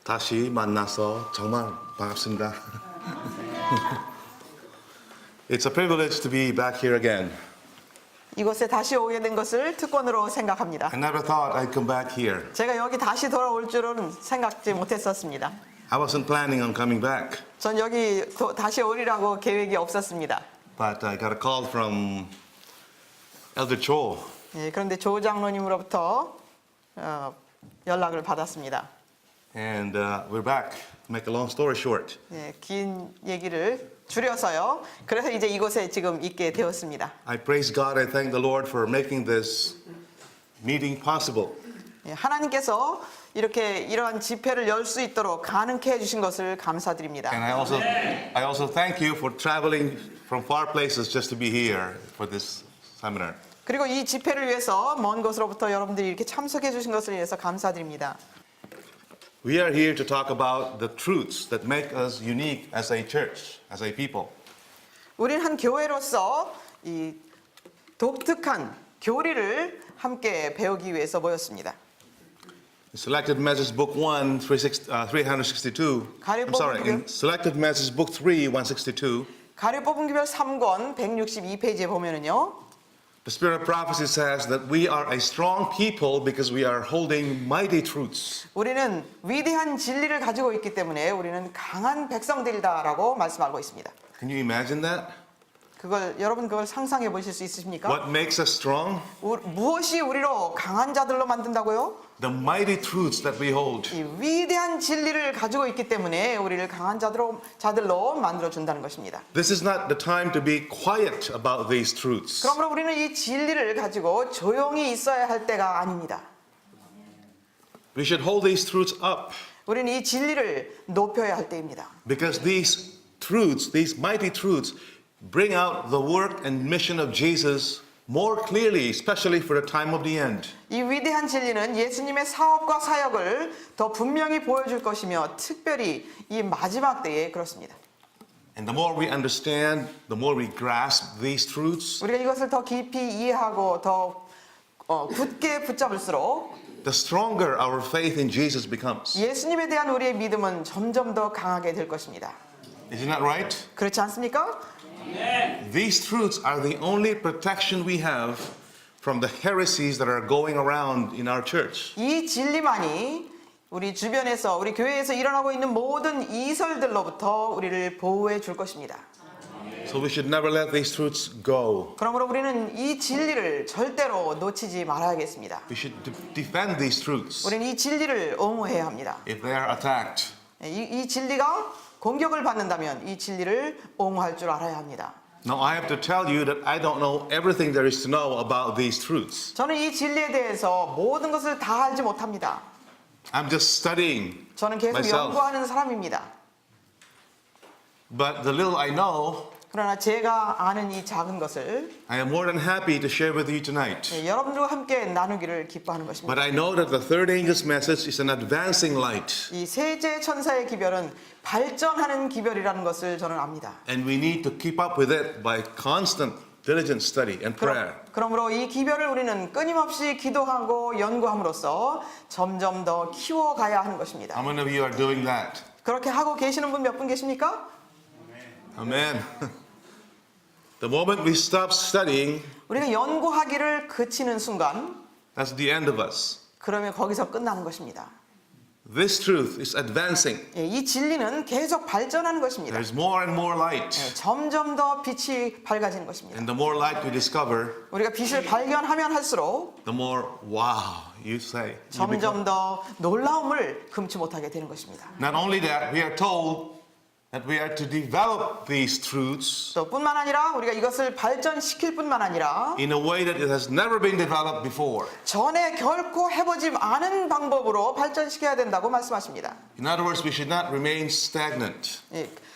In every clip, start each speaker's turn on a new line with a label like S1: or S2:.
S1: 다시 만나서 정말 반갑습니다. It's a privilege to be back here again.
S2: 이곳에 다시 오게 된 것을 특권으로 생각합니다.
S1: I never thought I'd come back here.
S2: 제가 여기 다시 돌아올 줄은 생각지 못했었습니다.
S1: I wasn't planning on coming back,
S2: 전 여기 다시 오리라고 계획이 없었습니다.
S1: but I got a call from Elder Cho.
S2: 예, 그런데 조 장로님으로부터 연락을 받았습니다.
S1: And we're back. To make a long story short.
S2: 예, 긴 얘기를 줄여서요. 그래서 이제 이곳에 지금 있게 되었습니다.
S1: I praise God. I thank the Lord for making this meeting possible.
S2: 예, 하나님께서 이렇게 이러한 집회를 열 수 있도록 가능케 해주신 것을 감사드립니다.
S1: And I also thank you for traveling from far places just to be here for this seminar.
S2: 그리고 이 집회를 위해서 먼 곳으로부터 여러분들이 이렇게 참석해 주신 것을 위해서 감사드립니다.
S1: We are here to talk about the truths that make us unique as a church, as a people.
S2: 우린 한 교회로서 이 독특한 교리를 함께 배우기 위해서 모였습니다.
S1: In Selected Message Book 1, 362. I'm sorry, in Selected Message Book 3, 162.
S2: 가려 뽑은 기별 3권 162페이지에 보면은요.
S1: The Spirit of Prophecy says that we are a strong people because we are holding mighty truths.
S2: 우리는 위대한 진리를 가지고 있기 때문에 우리는 강한 백성들이다라고 말씀하고 있습니다.
S1: Can you imagine that?
S2: 여러분 그걸 상상해 보실 수 있으십니까?
S1: What makes us strong?
S2: 무엇이 우리로 강한 자들로 만든다고요?
S1: The mighty truths that we hold.
S2: 이 위대한 진리를 가지고 있기 때문에 우리를 강한 자들로 만들어 준다는 것입니다.
S1: This is not the time to be quiet about these truths.
S2: 그러므로 우리는 이 진리를 가지고 조용히 있어야 할 때가 아닙니다.
S1: We should hold these truths up
S2: 우리는 이 진리를 높여야 할 때입니다.
S1: because these truths, these mighty truths, bring out the work and mission of Jesus more clearly, especially for the time of the end.
S2: 이 위대한 진리는 예수님의 사업과 사역을 더 분명히 보여줄 것이며 특별히 이 마지막 때에 그렇습니다.
S1: And the more we understand, the more we grasp these truths,
S2: 우리가 이것을 더 깊이 이해하고 더 굳게 붙잡을수록
S1: the stronger our faith in Jesus becomes.
S2: 예수님에 대한 우리의 믿음은 점점 더 강하게 될 것입니다.
S1: Isn't that right?
S2: 그렇지 않습니까?
S1: These truths are the only protection we have from the heresies that are going around in our church.
S2: 이 진리만이 우리 주변에서 우리 교회에서 일어나고 있는 모든 이설들로부터 우리를 보호해 줄 것입니다.
S1: So we should never let these truths go.
S2: 그러므로 우리는 이 진리를 절대로 놓치지 말아야겠습니다.
S1: We should defend these truths
S2: 우리는 이 진리를 옹호해야 합니다.
S1: if they are attacked.
S2: 이 진리가 공격을 받는다면 이 진리를 옹호할 줄 알아야 합니다.
S1: Now I have to tell you that I don't know everything there is to know about these truths.
S2: 저는 이 진리에 대해서 모든 것을 다 알지 못합니다.
S1: I'm just studying
S2: 저는 계속
S1: myself.
S2: 연구하는 사람입니다.
S1: But the little I know,
S2: 그러나 제가 아는 이 작은 것을
S1: I am more than happy to share with you tonight.
S2: 여러분들과 함께 나누기를 기뻐하는 것입니다.
S1: But I know that the third angel's message is an advancing light.
S2: 이 세제 천사의 기별은 발전하는 기별이라는 것을 저는 압니다.
S1: And we need to keep up with it by constant diligent study and prayer.
S2: 그러므로 이 기별을 우리는 끊임없이 기도하고 연구함으로써 점점 더 키워가야 하는 것입니다.
S1: How many of you are doing that?
S2: 그렇게 하고 계시는 분 몇 분 계십니까?
S1: Amen. The moment we stop studying,
S2: 우리가 연구하기를 그치는 순간
S1: that's the end of us.
S2: 그러면 거기서 끝나는 것입니다.
S1: This truth is advancing.
S2: 이 진리는 계속 발전하는 것입니다.
S1: There's more and more light.
S2: 점점 더 빛이 밝아지는 것입니다.
S1: And the more light we discover,
S2: 우리가 빛을 발견하면 할수록
S1: the more wow you say. You become.
S2: 점점 더 놀라움을 금치 못하게 되는 것입니다.
S1: Not only that, we are told that we are to develop these truths
S2: 또 뿐만 아니라 우리가 이것을 발전시킬 뿐만 아니라
S1: in a way that it has never been developed before.
S2: 전에 결코 해보지 않은 방법으로 발전시켜야 된다고 말씀하십니다.
S1: In other words, we should not remain stagnant.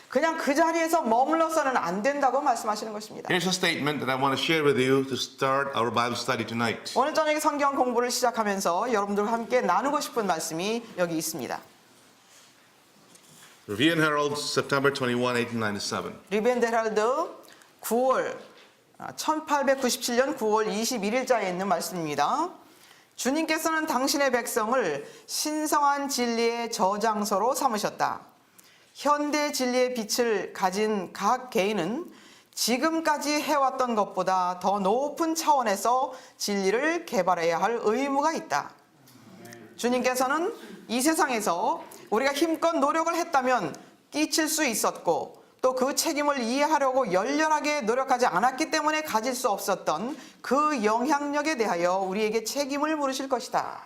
S2: 그냥 그 자리에서 머물러서는 안 된다고 말씀하시는 것입니다.
S1: Here's a statement that I want to share with you to start our Bible study tonight.
S2: 오늘 저녁에 성경 공부를 시작하면서 여러분들과 함께 나누고 싶은 말씀이 여기 있습니다.
S1: Review and Herald, September 21, 1897.
S2: 리벤 데랄드 1897년 9월 21일자에 있는 말씀입니다. 주님께서는 당신의 백성을 신성한 진리의 저장소로 삼으셨다. 현대 진리의 빛을 가진 각 개인은 지금까지 해왔던 것보다 더 높은 차원에서 진리를 개발해야 할 의무가 있다. 주님께서는 이 세상에서 우리가 힘껏 노력을 했다면 끼칠 수 있었고 또 그 책임을 이해하려고 열렬하게 노력하지 않았기 때문에 가질 수 없었던 그 영향력에 대하여 우리에게 책임을 물으실 것이다.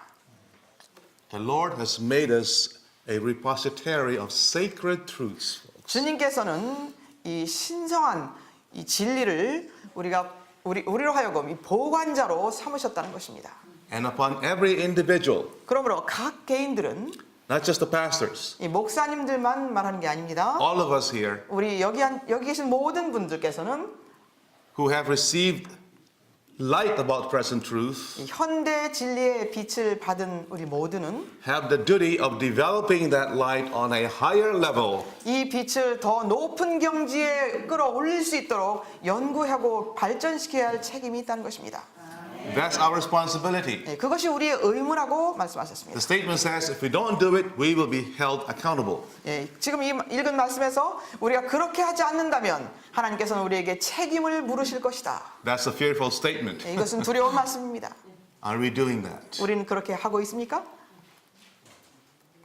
S1: The Lord has made us a repository of sacred truths.
S2: 주님께서는 이 신성한 이 진리를 우리로 하여금 이 보관자로 삼으셨다는 것입니다.
S1: And upon every individual,
S2: 그러므로 각 개인들은
S1: not just the pastors,
S2: 이 목사님들만 말하는 게 아닙니다.
S1: all of us here
S2: 우리 여기 계신 모든 분들께서는
S1: who have received light about present truth
S2: 이 현대 진리의 빛을 받은 우리 모두는
S1: have the duty of developing that light on a higher level
S2: 이 빛을 더 높은 경지에 끌어올릴 수 있도록 연구하고 발전시켜야 할 책임이 있다는 것입니다.
S1: That's our responsibility.
S2: 네, 그것이 우리의 의무라고
S1: The
S2: 말씀하셨습니다.
S1: statement says if we don't do it, we will be held accountable.
S2: 예, 지금 이 읽은 말씀에서 우리가 그렇게 하지 않는다면 하나님께서는 우리에게 책임을 물으실 것이다.
S1: That's a fearful statement.
S2: 예, 이것은 두려운 말씀입니다.
S1: Are we doing that?
S2: 우리는 그렇게 하고 있습니까?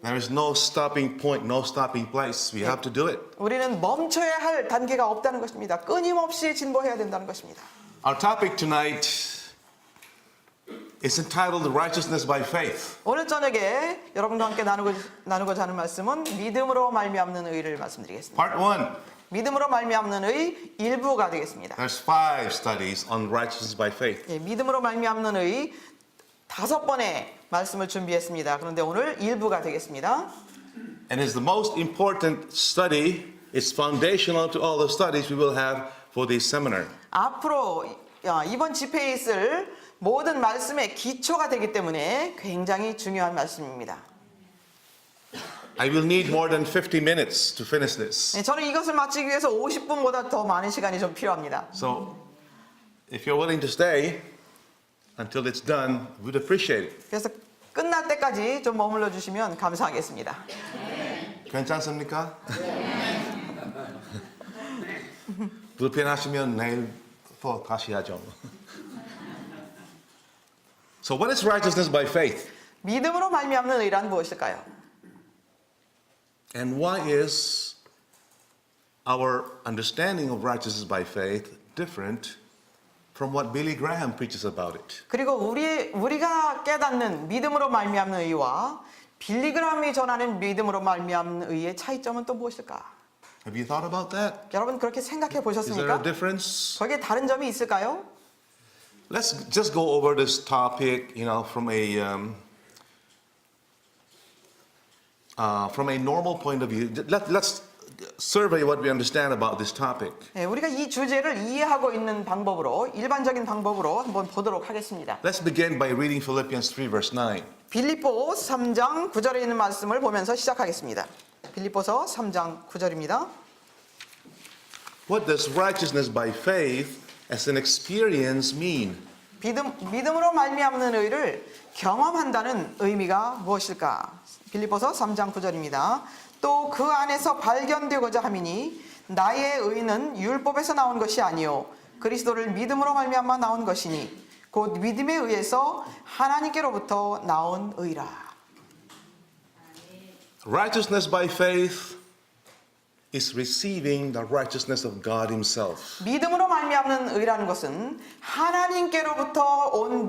S1: There is no stopping point, no stopping place. We have to do it.
S2: 우리는 멈춰야 할 단계가 없다는 것입니다. 끊임없이 진보해야 된다는 것입니다.
S1: Our topic tonight is entitled Righteousness by Faith.
S2: 오늘 저녁에 여러분과 함께 나누고자 하는 말씀은 믿음으로 말미암는 의를 말씀드리겠습니다.
S1: Part 1.
S2: 믿음으로 말미암는 의 일부가 되겠습니다.
S1: There's 5 studies on righteousness by faith.
S2: 예, 믿음으로 말미암는 의 5번의 말씀을 준비했습니다. 그런데 오늘 일부가 되겠습니다.
S1: And it's the most important study. It's foundational to all the studies we will have for this seminar.
S2: 앞으로 이번 집회에 있을 모든 말씀의 기초가 되기 때문에 굉장히 중요한 말씀입니다.
S1: I will need more than 50 minutes to finish this.
S2: 예, 저는 이것을 마치기 위해서 50분보다 더 많은 시간이 좀 필요합니다.
S1: So, if you're willing to stay until it's done, we'd appreciate it.
S2: 그래서 끝날 때까지 좀 머물러 주시면 감사하겠습니다.
S1: 괜찮습니까? 불편하시면 내일 또 다시 하죠. So, what is righteousness by faith?
S2: 믿음으로 말미암는 의란 무엇일까요?
S1: And why is our understanding of righteousness by faith different from what Billy Graham preaches about it?
S2: 그리고 우리가 깨닫는 믿음으로 말미암는 의와 빌리그람이 전하는 믿음으로 말미암는 의의 차이점은 또 무엇일까?
S1: Have you thought about that?
S2: 여러분 그렇게 생각해
S1: Is there a
S2: 보셨습니까?
S1: difference?
S2: 거기에 다른 점이 있을까요?
S1: Let's just go over this topic, from a normal point of view. Let's survey what we understand about this topic.
S2: 네, 우리가 이 주제를 이해하고 있는 방법으로 일반적인 방법으로 한번 보도록 하겠습니다.
S1: Let's begin by reading Philippians 3 verse 9.
S2: 빌립보 3장 9절에 있는 말씀을 보면서 시작하겠습니다. 빌립보서 3장 9절입니다.
S1: What does righteousness by faith as an experience mean?
S2: 믿음으로 말미암는 의를 경험한다는 의미가 무엇일까? 빌립보서 3장 9절입니다. 또 그 안에서 발견되고자 함이니 나의 의는 율법에서 나온 것이 아니요 그리스도를 믿음으로 말미암아 나온 것이니 곧 믿음에 의해서 하나님께로부터 나온 의라.
S1: Righteousness by faith is receiving the righteousness of God Himself.
S2: 믿음으로 말미암는 의라는 것은 하나님께로부터 온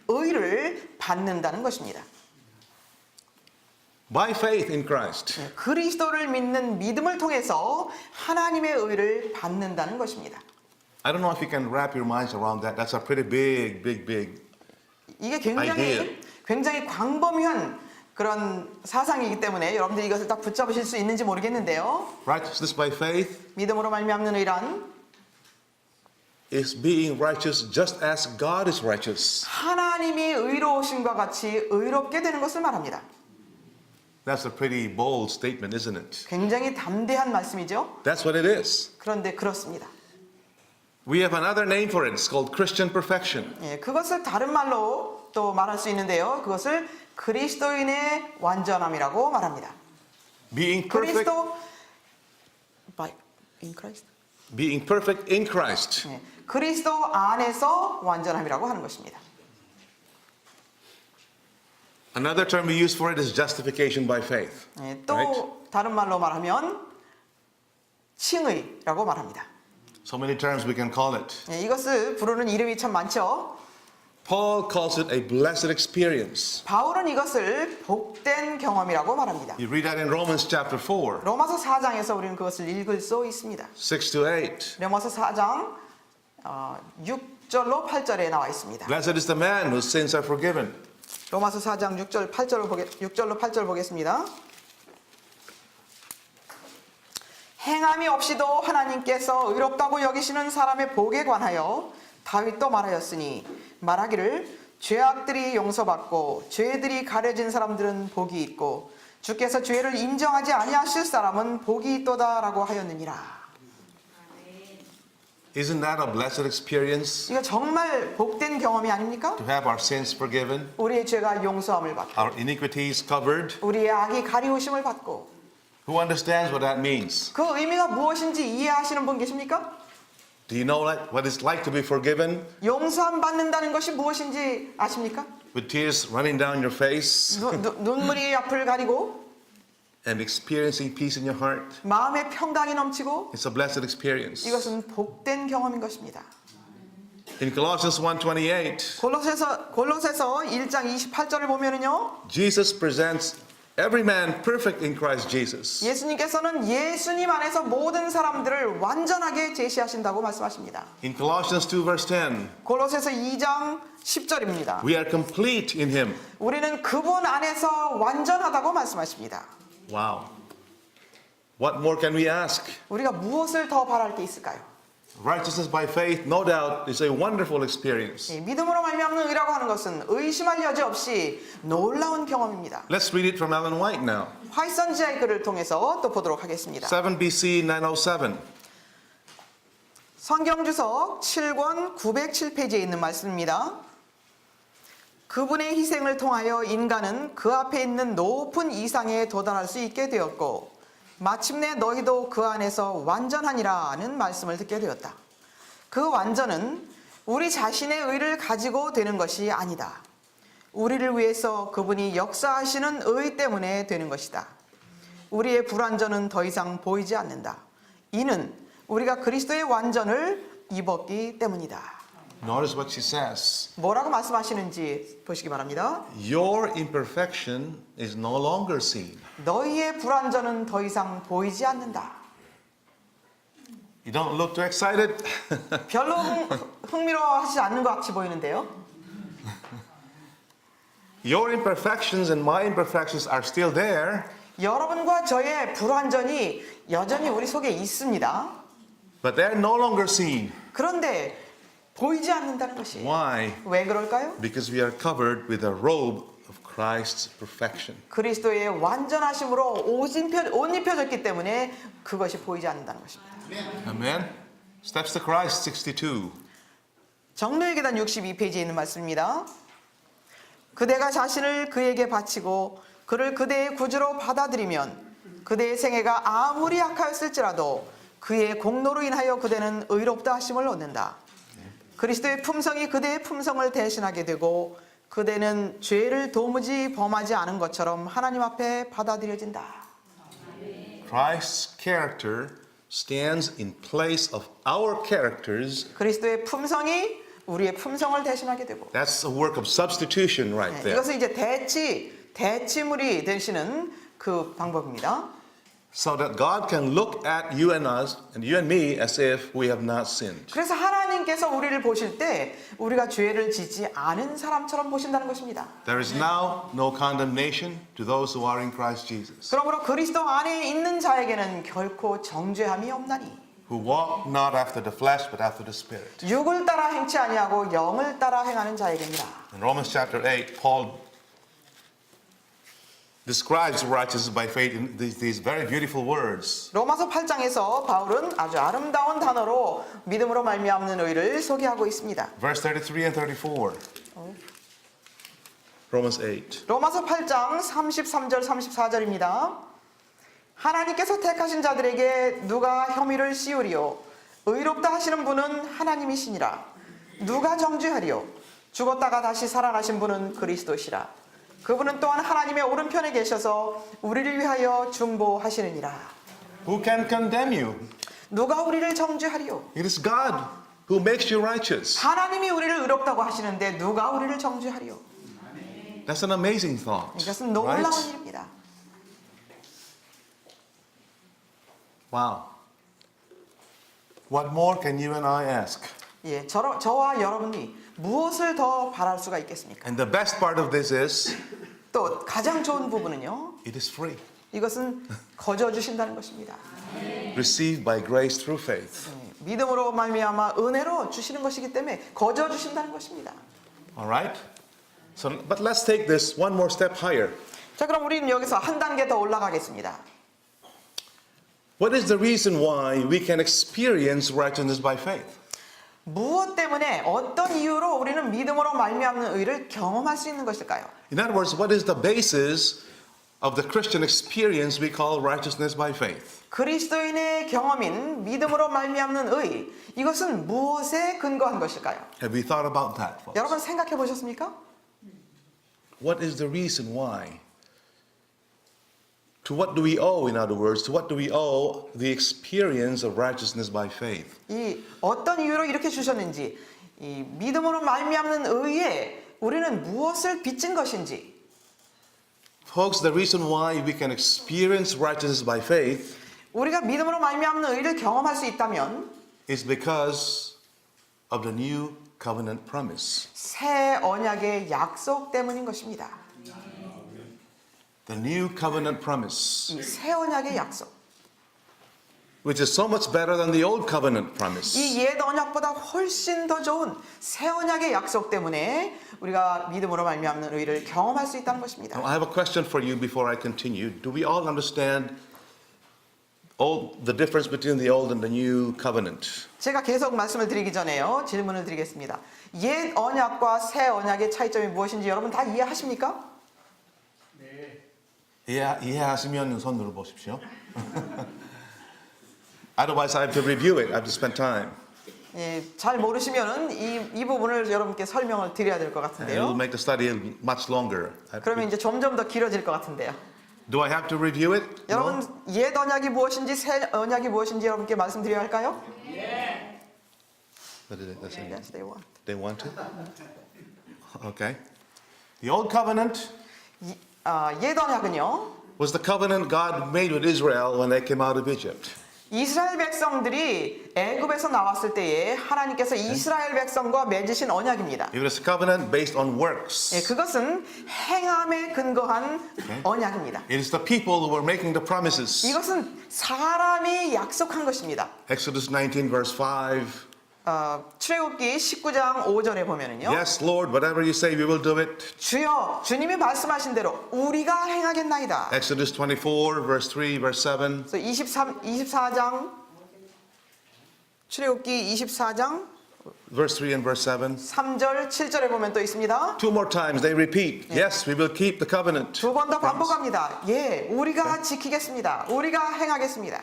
S2: 의를 받는다는 것입니다.
S1: By faith in Christ.
S2: 그리스도를 믿는 믿음을 통해서 하나님의 의를 받는다는 것입니다.
S1: I don't know if you can wrap your minds around that. That's a pretty big.
S2: 이게
S1: idea.
S2: 굉장히 광범위한 그런 사상이기 때문에 여러분들이 이것을 딱 붙잡으실 수 있는지 모르겠는데요.
S1: Righteousness by faith
S2: 믿음으로 말미암는 의란
S1: is being righteous just as God is righteous.
S2: 하나님이 의로우심과 같이 의롭게 되는 것을 말합니다.
S1: That's a pretty bold statement, isn't it?
S2: 굉장히 담대한 말씀이죠.
S1: That's what it is.
S2: 그런데 그렇습니다.
S1: We have another name for it. It's called Christian perfection.
S2: 예, 그것을 다른 말로 또 말할 수 있는데요. 그것을 그리스도인의 완전함이라고 말합니다.
S1: Being perfect,
S2: 그리스도 in Christ.
S1: being perfect in Christ.
S2: 네, 그리스도 안에서 완전함이라고 하는 것입니다.
S1: Another term we use for it is justification by faith.
S2: 네, 또
S1: Right?
S2: 다른 말로 말하면 칭의라고 말합니다.
S1: So many terms we can call it.
S2: 네, 이것을 부르는 이름이 참 많죠.
S1: Paul calls it a blessed experience.
S2: 바울은 이것을 복된 경험이라로 말합니다.
S1: You read that in Romans chapter 4,
S2: 로마서 4장에서 우리는 그것을 읽을 수 있습니다.
S1: 6 to 8.
S2: 로마서 4장 6절로 8절에 나와 있습니다.
S1: Blessed is the man whose sins are forgiven.
S2: 로마서 4장 6절로 8절 보겠습니다. 행함이 없이도 하나님께서 의롭다고 여기시는 사람의 복에 관하여 다윗도 말하였으니 말하기를 죄악들이 용서받고 죄들이 가려진 사람들은 복이 있고 주께서 죄를 인정하지 아니하실 사람은 복이 있도다라고 하였느니라.
S1: Isn't that a blessed experience
S2: 이거 정말 복된 경험이 아닙니까?
S1: to have our sins forgiven,
S2: 우리의 죄가 용서함을 받고
S1: our iniquities covered?
S2: 우리의 악이 가리우심을 받고
S1: Who understands what that means?
S2: 그 의미가 무엇인지 이해하시는 분 계십니까?
S1: Do you know what it's like to be forgiven
S2: 용서함 받는다는 것이 무엇인지 아십니까?
S1: with tears running down your face
S2: 눈물이 앞을 가리고
S1: and experiencing peace in your heart?
S2: 마음의 평강이 넘치고
S1: It's a blessed experience.
S2: 이것은 복된 경험인 것입니다.
S1: In Colossians 1:28,
S2: 골로새서 1장 28절을 보면은요.
S1: Jesus presents every man perfect in Christ Jesus.
S2: 예수님께서는 예수님 안에서 모든 사람들을 완전하게 제시하신다고 말씀하십니다.
S1: In Colossians 2 verse 10,
S2: 골로새서 2장 10절입니다.
S1: we are complete in him.
S2: 우리는 그분 안에서 완전하다고 말씀하십니다.
S1: Wow. What more can we ask?
S2: 우리가 무엇을 더 바랄 게 있을까요?
S1: Righteousness by faith, no doubt, is a wonderful experience.
S2: 이 믿음으로 말미암는 의라고 하는 것은 의심할 여지 없이 놀라운 경험입니다.
S1: Let's read it from Ellen White now.
S2: 화이트 선지자의 글을 통해서 또 보도록 하겠습니다.
S1: 7 BC 907.
S2: 성경주석 7권 907페이지에 있는 말씀입니다. 그분의 희생을 통하여 인간은 그 앞에 있는 높은 이상에 도달할 수 있게 되었고 마침내 너희도 그 안에서 완전하니라는 말씀을 듣게 되었다. 그 완전은 우리 자신의 의를 가지고 되는 것이 아니다. 우리를 위해서 그분이 역사하시는 의 때문에 되는 것이다. 우리의 불완전은 더 이상 보이지 않는다. 이는 우리가 그리스도의 완전을 입었기 때문이다.
S1: Notice what she says.
S2: 뭐라고 말씀하시는지 보시기 바랍니다.
S1: Your imperfection is no longer seen.
S2: 너희의 불완전은 더 이상 보이지 않는다.
S1: You don't look too excited?
S2: 별로 흥미로워하지 않는 것 같이 보이는데요.
S1: Your imperfections and my imperfections are still there,
S2: 여러분과 저의 불완전이 여전히 우리 속에 있습니다.
S1: but they're no longer seen.
S2: 그런데 보이지 않는다는 것이
S1: Why?
S2: 왜 그럴까요?
S1: Because we are covered with the robe of Christ's perfection.
S2: 그리스도의 완전하심으로 옷 입혀졌기 때문에 그것이 보이지 않는다는 것입니다.
S1: Amen. Steps to Christ 62.
S2: 정로의 계단 62페이지에 있는 말씀입니다. 그대가 자신을 그에게 바치고 그를 그대의 구주로 받아들이면 그대의 생애가 아무리 악하였을지라도 그의 공로로 인하여 그대는 의롭다 하심을 얻는다. 그리스도의 품성이 그대의 품성을 대신하게 되고 그대는 죄를 도무지 범하지 않은 것처럼 하나님 앞에 받아들여진다.
S1: Christ's character stands in place of our characters.
S2: 그리스도의 품성이 우리의 품성을 대신하게 되고
S1: That's a work of substitution right there.
S2: 이것은 이제 대치물이 되시는 그 방법입니다.
S1: So that God can look at you and us and you and me as if we have not sinned.
S2: 그래서 하나님께서 우리를 보실 때 우리가 죄를 짓지 않은 사람처럼 보신다는 것입니다.
S1: There is now no condemnation to those who are in Christ Jesus,
S2: 그러므로 그리스도 안에 있는 자에게는 결코 정죄함이 없나니
S1: who walk not after the flesh but after the Spirit.
S2: 육을 따라 행치 아니하고 영을 따라 행하는 자에게니라.
S1: In Romans chapter 8, Paul describes righteousness by faith in these very beautiful words.
S2: 로마서 8장에서 바울은 아주 아름다운 단어로 믿음으로 말미암는 의를 소개하고 있습니다.
S1: Verse 33 and 34. Romans 8.
S2: 로마서 8장 33절 34절입니다. 하나님께서 택하신 자들에게 누가 혐의를 씌우리요 의롭다 하시는 분은 하나님이시니라. 누가 정죄하리요 죽었다가 다시 살아나신 분은 그리스도시라. 그분은 또한 하나님의 오른편에 계셔서 우리를 위하여 중보하시느니라.
S1: Who can condemn you?
S2: 누가 우리를 정죄하리요?
S1: It is God who makes you righteous.
S2: 하나님이 우리를 의롭다고 하시는데 누가 우리를 정죄하리요?
S1: That's an amazing thought.
S2: 이것은 놀라운
S1: Right?
S2: 일입니다.
S1: Wow. What more can you and I ask?
S2: 예, 저와 여러분이 무엇을 더 바랄 수가 있겠습니까?
S1: And the best part of this is
S2: 또 가장 좋은 부분은요.
S1: it is free.
S2: 이것은 거저 주신다는 것입니다.
S1: Received by grace through faith.
S2: 예, 믿음으로 말미암아 은혜로 주시는 것이기 때문에 거저 주신다는 것입니다.
S1: All right? So, but let's take this one more step higher.
S2: 자, 그럼 우리는 여기서 한 단계 더 올라가겠습니다.
S1: What is the reason why we can experience righteousness by faith?
S2: 무엇 때문에 어떤 이유로 우리는 믿음으로 말미암는 의를 경험할 수 있는 것일까요?
S1: In other words, what is the basis of the Christian experience we call righteousness by faith?
S2: 그리스도인의 경험인 믿음으로 말미암는 의, 이것은 무엇에 근거한 것일까요?
S1: Have we thought about that, folks?
S2: 여러분 생각해 보셨습니까?
S1: What is the reason why? To what do we owe, in other words, to what do we owe the experience of righteousness by faith?
S2: 이 어떤 이유로 이렇게 주셨는지, 이 믿음으로 말미암는 의에 우리는 무엇을 빚진 것인지,
S1: Folks, the reason why we can experience righteousness by faith
S2: 우리가 믿음으로 말미암는 의를 경험할 수 있다면
S1: is because of the new covenant promise.
S2: 새 언약의 약속 때문인 것입니다.
S1: The new covenant promise,
S2: 이 새 언약의 약속,
S1: which is so much better than the old covenant promise.
S2: 이 옛 언약보다 훨씬 더 좋은 새 언약의 약속 때문에 우리가 믿음으로 말미암는 의를 경험할 수 있다는 것입니다.
S1: Now, I have a question for you before I continue. Do we all understand the difference between the old and the new covenant?
S2: 제가 계속 말씀을 드리기 전에요. 질문을 드리겠습니다. 옛 언약과 새 언약의 차이점이 무엇인지 여러분 다 이해하십니까?
S1: 이해하시면 손 들어 보십시오. Otherwise, I have to review it. I have to spend time.
S2: 예, 잘 모르시면은 이 부분을 여러분께 설명을 드려야 될 것
S1: And it will
S2: 같은데요.
S1: make the study much longer.
S2: 그러면 이제 점점 더 길어질 것 같은데요.
S1: Do I have to review it?
S2: 여러분 옛 언약이 무엇인지 새 언약이 무엇인지 여러분께 말씀드려야 할까요?
S1: What did they say?
S2: Yes, they want.
S1: They want to? Okay. The old covenant
S2: 옛 언약은요.
S1: was the covenant God made with Israel when they came out of Egypt.
S2: 이스라엘 백성들이 애굽에서 나왔을 때에 하나님께서 이스라엘 백성과 맺으신 언약입니다.
S1: It was a covenant based on works.
S2: 예, 그것은 행함에 근거한
S1: Okay.
S2: 언약입니다.
S1: It is the people who were making the promises.
S2: 이것은 사람이 약속한 것입니다.
S1: Exodus 19 verse 5.
S2: 출애굽기 19장 5절에 보면은요.
S1: Yes, Lord, whatever you say, we will do it.
S2: 주여 주님이 말씀하신 대로 우리가 행하겠나이다.
S1: Exodus 24 verse 3, verse 7.
S2: 그래서 24장 출애굽기 24장
S1: Verse 3 and verse 7.
S2: 3절 7절에 보면 또 있습니다.
S1: Two more times they repeat, yes, we will keep the covenant.
S2: 두 번 더 반복합니다. 예, 우리가 지키겠습니다. 우리가 행하겠습니다.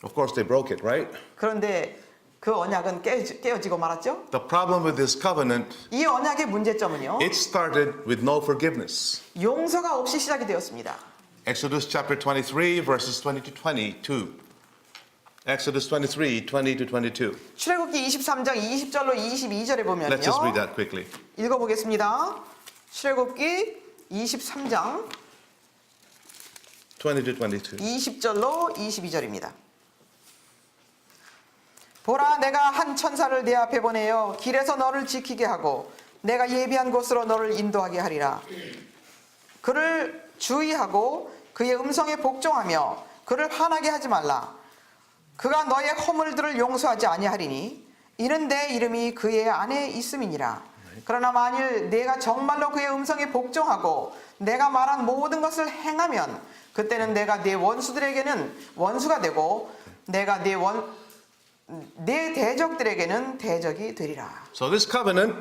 S1: Of course, they broke it, right?
S2: 그런데 그 언약은 깨어지고 말았죠.
S1: The problem with this covenant,
S2: 이 언약의 문제점은요.
S1: it started with no forgiveness.
S2: 용서가 없이 시작이 되었습니다.
S1: Exodus chapter 23, verses 20 to 22. Exodus 23, 20 to 22.
S2: 출애굽기 23장 20절로 22절에 보면요.
S1: Let's just read that quickly.
S2: 읽어보겠습니다. 출애굽기 23장
S1: 20 to 22.
S2: 20절로 22절입니다. 보라 내가 한 천사를 내 앞에 보내어 길에서 너를 지키게 하고 내가 예비한 곳으로 너를 인도하게 하리라. 그를 주의하고 그의 음성에 복종하며 그를 화나게 하지 말라. 그가 너의 허물들을 용서하지 아니하리니 이는 내 이름이 그의 안에 있음이니라. 그러나 만일 내가 정말로 그의 음성에 복종하고 내가 말한 모든 것을 행하면 그때는 내가 네 원수들에게는 원수가 되고 내가 네 대적들에게는 대적이 되리라.
S1: So this covenant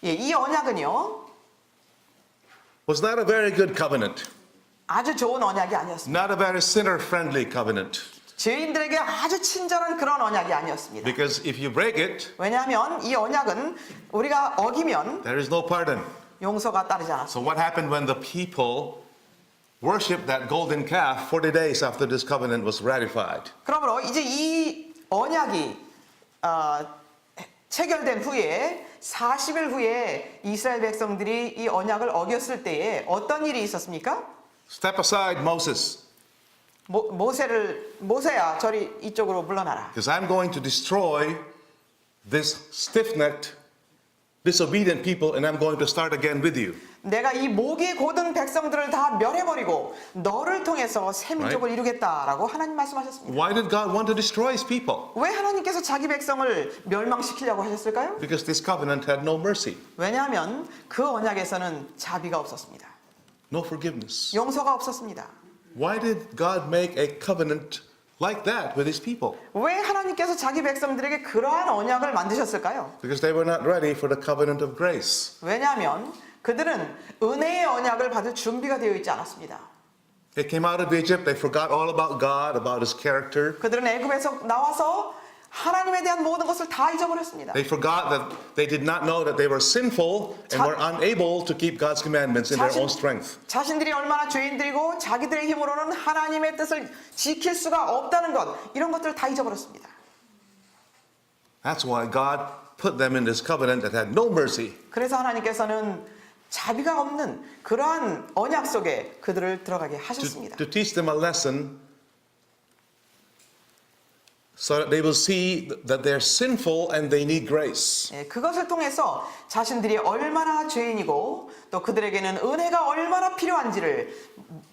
S2: 예, 이 언약은요
S1: was not a very good covenant,
S2: 아주 좋은 언약이 아니었습니다.
S1: not a very sinner-friendly covenant.
S2: 죄인들에게 아주 친절한 그런 언약이 아니었습니다.
S1: Because if you break it,
S2: 왜냐하면 이 언약은 우리가 어기면
S1: there is no pardon.
S2: 용서가 따르지 않았습니다.
S1: So what happened when the people worshiped that golden calf 40 days after this covenant was ratified?
S2: 그러므로 이제 이 언약이 체결된 후에 40일 후에 이스라엘 백성들이 이 언약을 어겼을 때에 어떤 일이 있었습니까?
S1: Step aside, Moses,
S2: 모세야 저리 이쪽으로 물러나라.
S1: because I'm going to destroy this stiff-necked, disobedient people, and I'm going to start again with you.
S2: 내가 이 목이 곧은 백성들을 다 멸해버리고 너를 통해서 새 민족을 이루겠다라고 하나님 말씀하셨습니다.
S1: Why did God want to destroy his people?
S2: 왜 하나님께서 자기 백성을 멸망시키려고 하셨을까요?
S1: Because this covenant had no mercy,
S2: 왜냐하면 그 언약에서는 자비가 없었습니다.
S1: no forgiveness.
S2: 용서가 없었습니다.
S1: Why did God make a covenant like that with his people?
S2: 왜 하나님께서 자기 백성들에게 그러한 언약을 만드셨을까요?
S1: Because they were not ready for the covenant of grace.
S2: 왜냐하면 그들은 은혜의 언약을 받을 준비가 되어 있지 않았습니다.
S1: They came out of Egypt, they forgot all about God, about his character.
S2: 그들은 애굽에서 나와서 하나님에 대한 모든 것을 다 잊어버렸습니다.
S1: They forgot that they did not know that they were sinful and were unable to keep God's commandments in their own strength.
S2: 자신들이 얼마나 죄인들이고 자기들의 힘으로는 하나님의 뜻을 지킬 수가 없다는 것, 이런 것들을 다 잊어버렸습니다.
S1: That's why God put them in this covenant that had no mercy.
S2: 그래서 하나님께서는 자비가 없는 그러한 언약 속에 그들을 들어가게 하셨습니다.
S1: To teach them a lesson so that they will see that they're sinful and they need grace.
S2: 예, 그것을 통해서 자신들이 얼마나 죄인이고 또 그들에게는 은혜가 얼마나 필요한지를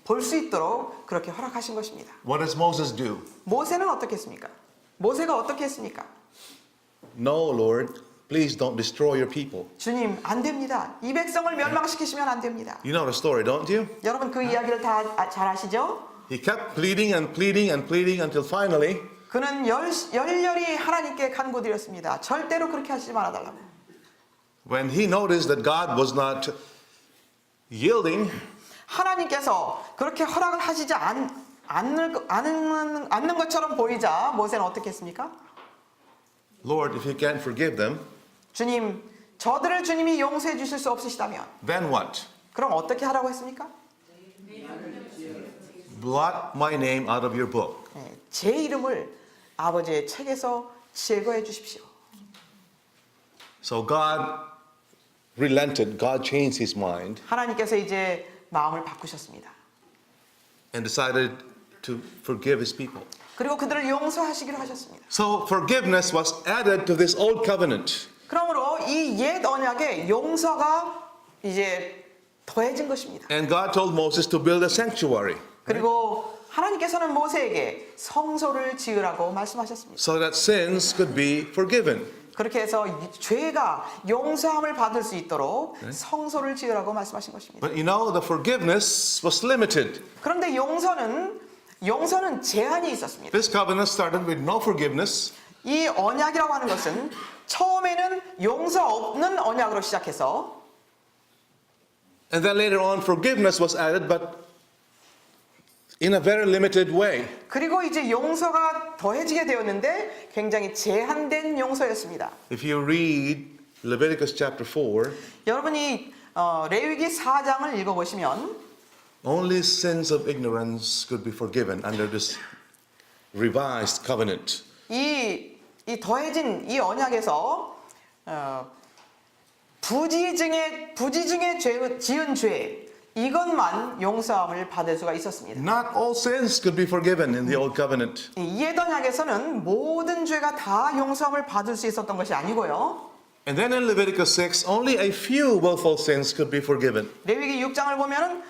S2: 볼 수 있도록 그렇게 허락하신 것입니다.
S1: What does Moses do?
S2: 모세는 어떻게 했습니까? 모세가 어떻게 했습니까?
S1: No, Lord, please don't destroy your people.
S2: 주님, 안 됩니다. 이 백성을 멸망시키시면 안 됩니다.
S1: You know the story, don't you?
S2: 여러분 그 이야기를 다 잘 아시죠?
S1: He kept pleading and pleading and pleading until finally
S2: 그는 열렬히 하나님께 간구드렸습니다. 절대로 그렇게 하시지 말아달라고.
S1: when he noticed that God was not yielding,
S2: 하나님께서 그렇게 허락을 하시지 않는 것처럼 보이자 모세는 어떻게 했습니까?
S1: Lord, if you can't forgive them,
S2: 주님, 저들을 주님이 용서해 주실 수 없으시다면
S1: then what?
S2: 그럼 어떻게 하라고 했습니까?
S1: Blot my name out of your book.
S2: 네, 제 이름을 아버지의 책에서 제거해 주십시오.
S1: So God relented. God changed his mind
S2: 하나님께서 이제 마음을 바꾸셨습니다.
S1: and decided to forgive his people.
S2: 그리고 그들을 용서하시기로 하셨습니다.
S1: So forgiveness was added to this old covenant.
S2: 그러므로 이 옛 언약에 용서가 이제 더해진 것입니다.
S1: And God told Moses to build a sanctuary
S2: 그리고 하나님께서는 모세에게 성소를 지으라고 말씀하셨습니다.
S1: so that sins could be forgiven.
S2: 그렇게 해서 죄가 용서함을 받을 수 있도록 성소를 지으라고 말씀하신 것입니다.
S1: But you know, the forgiveness was limited.
S2: 그런데 용서는 제한이 있었습니다.
S1: This covenant started with no forgiveness,
S2: 이 언약이라고 하는 것은 처음에는 용서 없는 언약으로 시작해서
S1: and then later on forgiveness was added, but in a very limited way.
S2: 그리고 이제 용서가 더해지게 되었는데 굉장히 제한된 용서였습니다.
S1: If you read Leviticus chapter 4,
S2: 여러분이 레위기 4장을 읽어보시면
S1: only sins of ignorance could be forgiven under this revised covenant.
S2: 이 더해진 이 언약에서 부지 중에 지은 죄 이것만 용서함을 받을 수가 있었습니다.
S1: Not all sins could be forgiven in the old covenant.
S2: 이 옛 언약에서는 모든 죄가 다 용서함을 받을 수 있었던 것이 아니고요.
S1: And then in Leviticus 6, only a few willful sins could be forgiven.
S2: 레위기 6장을 보면은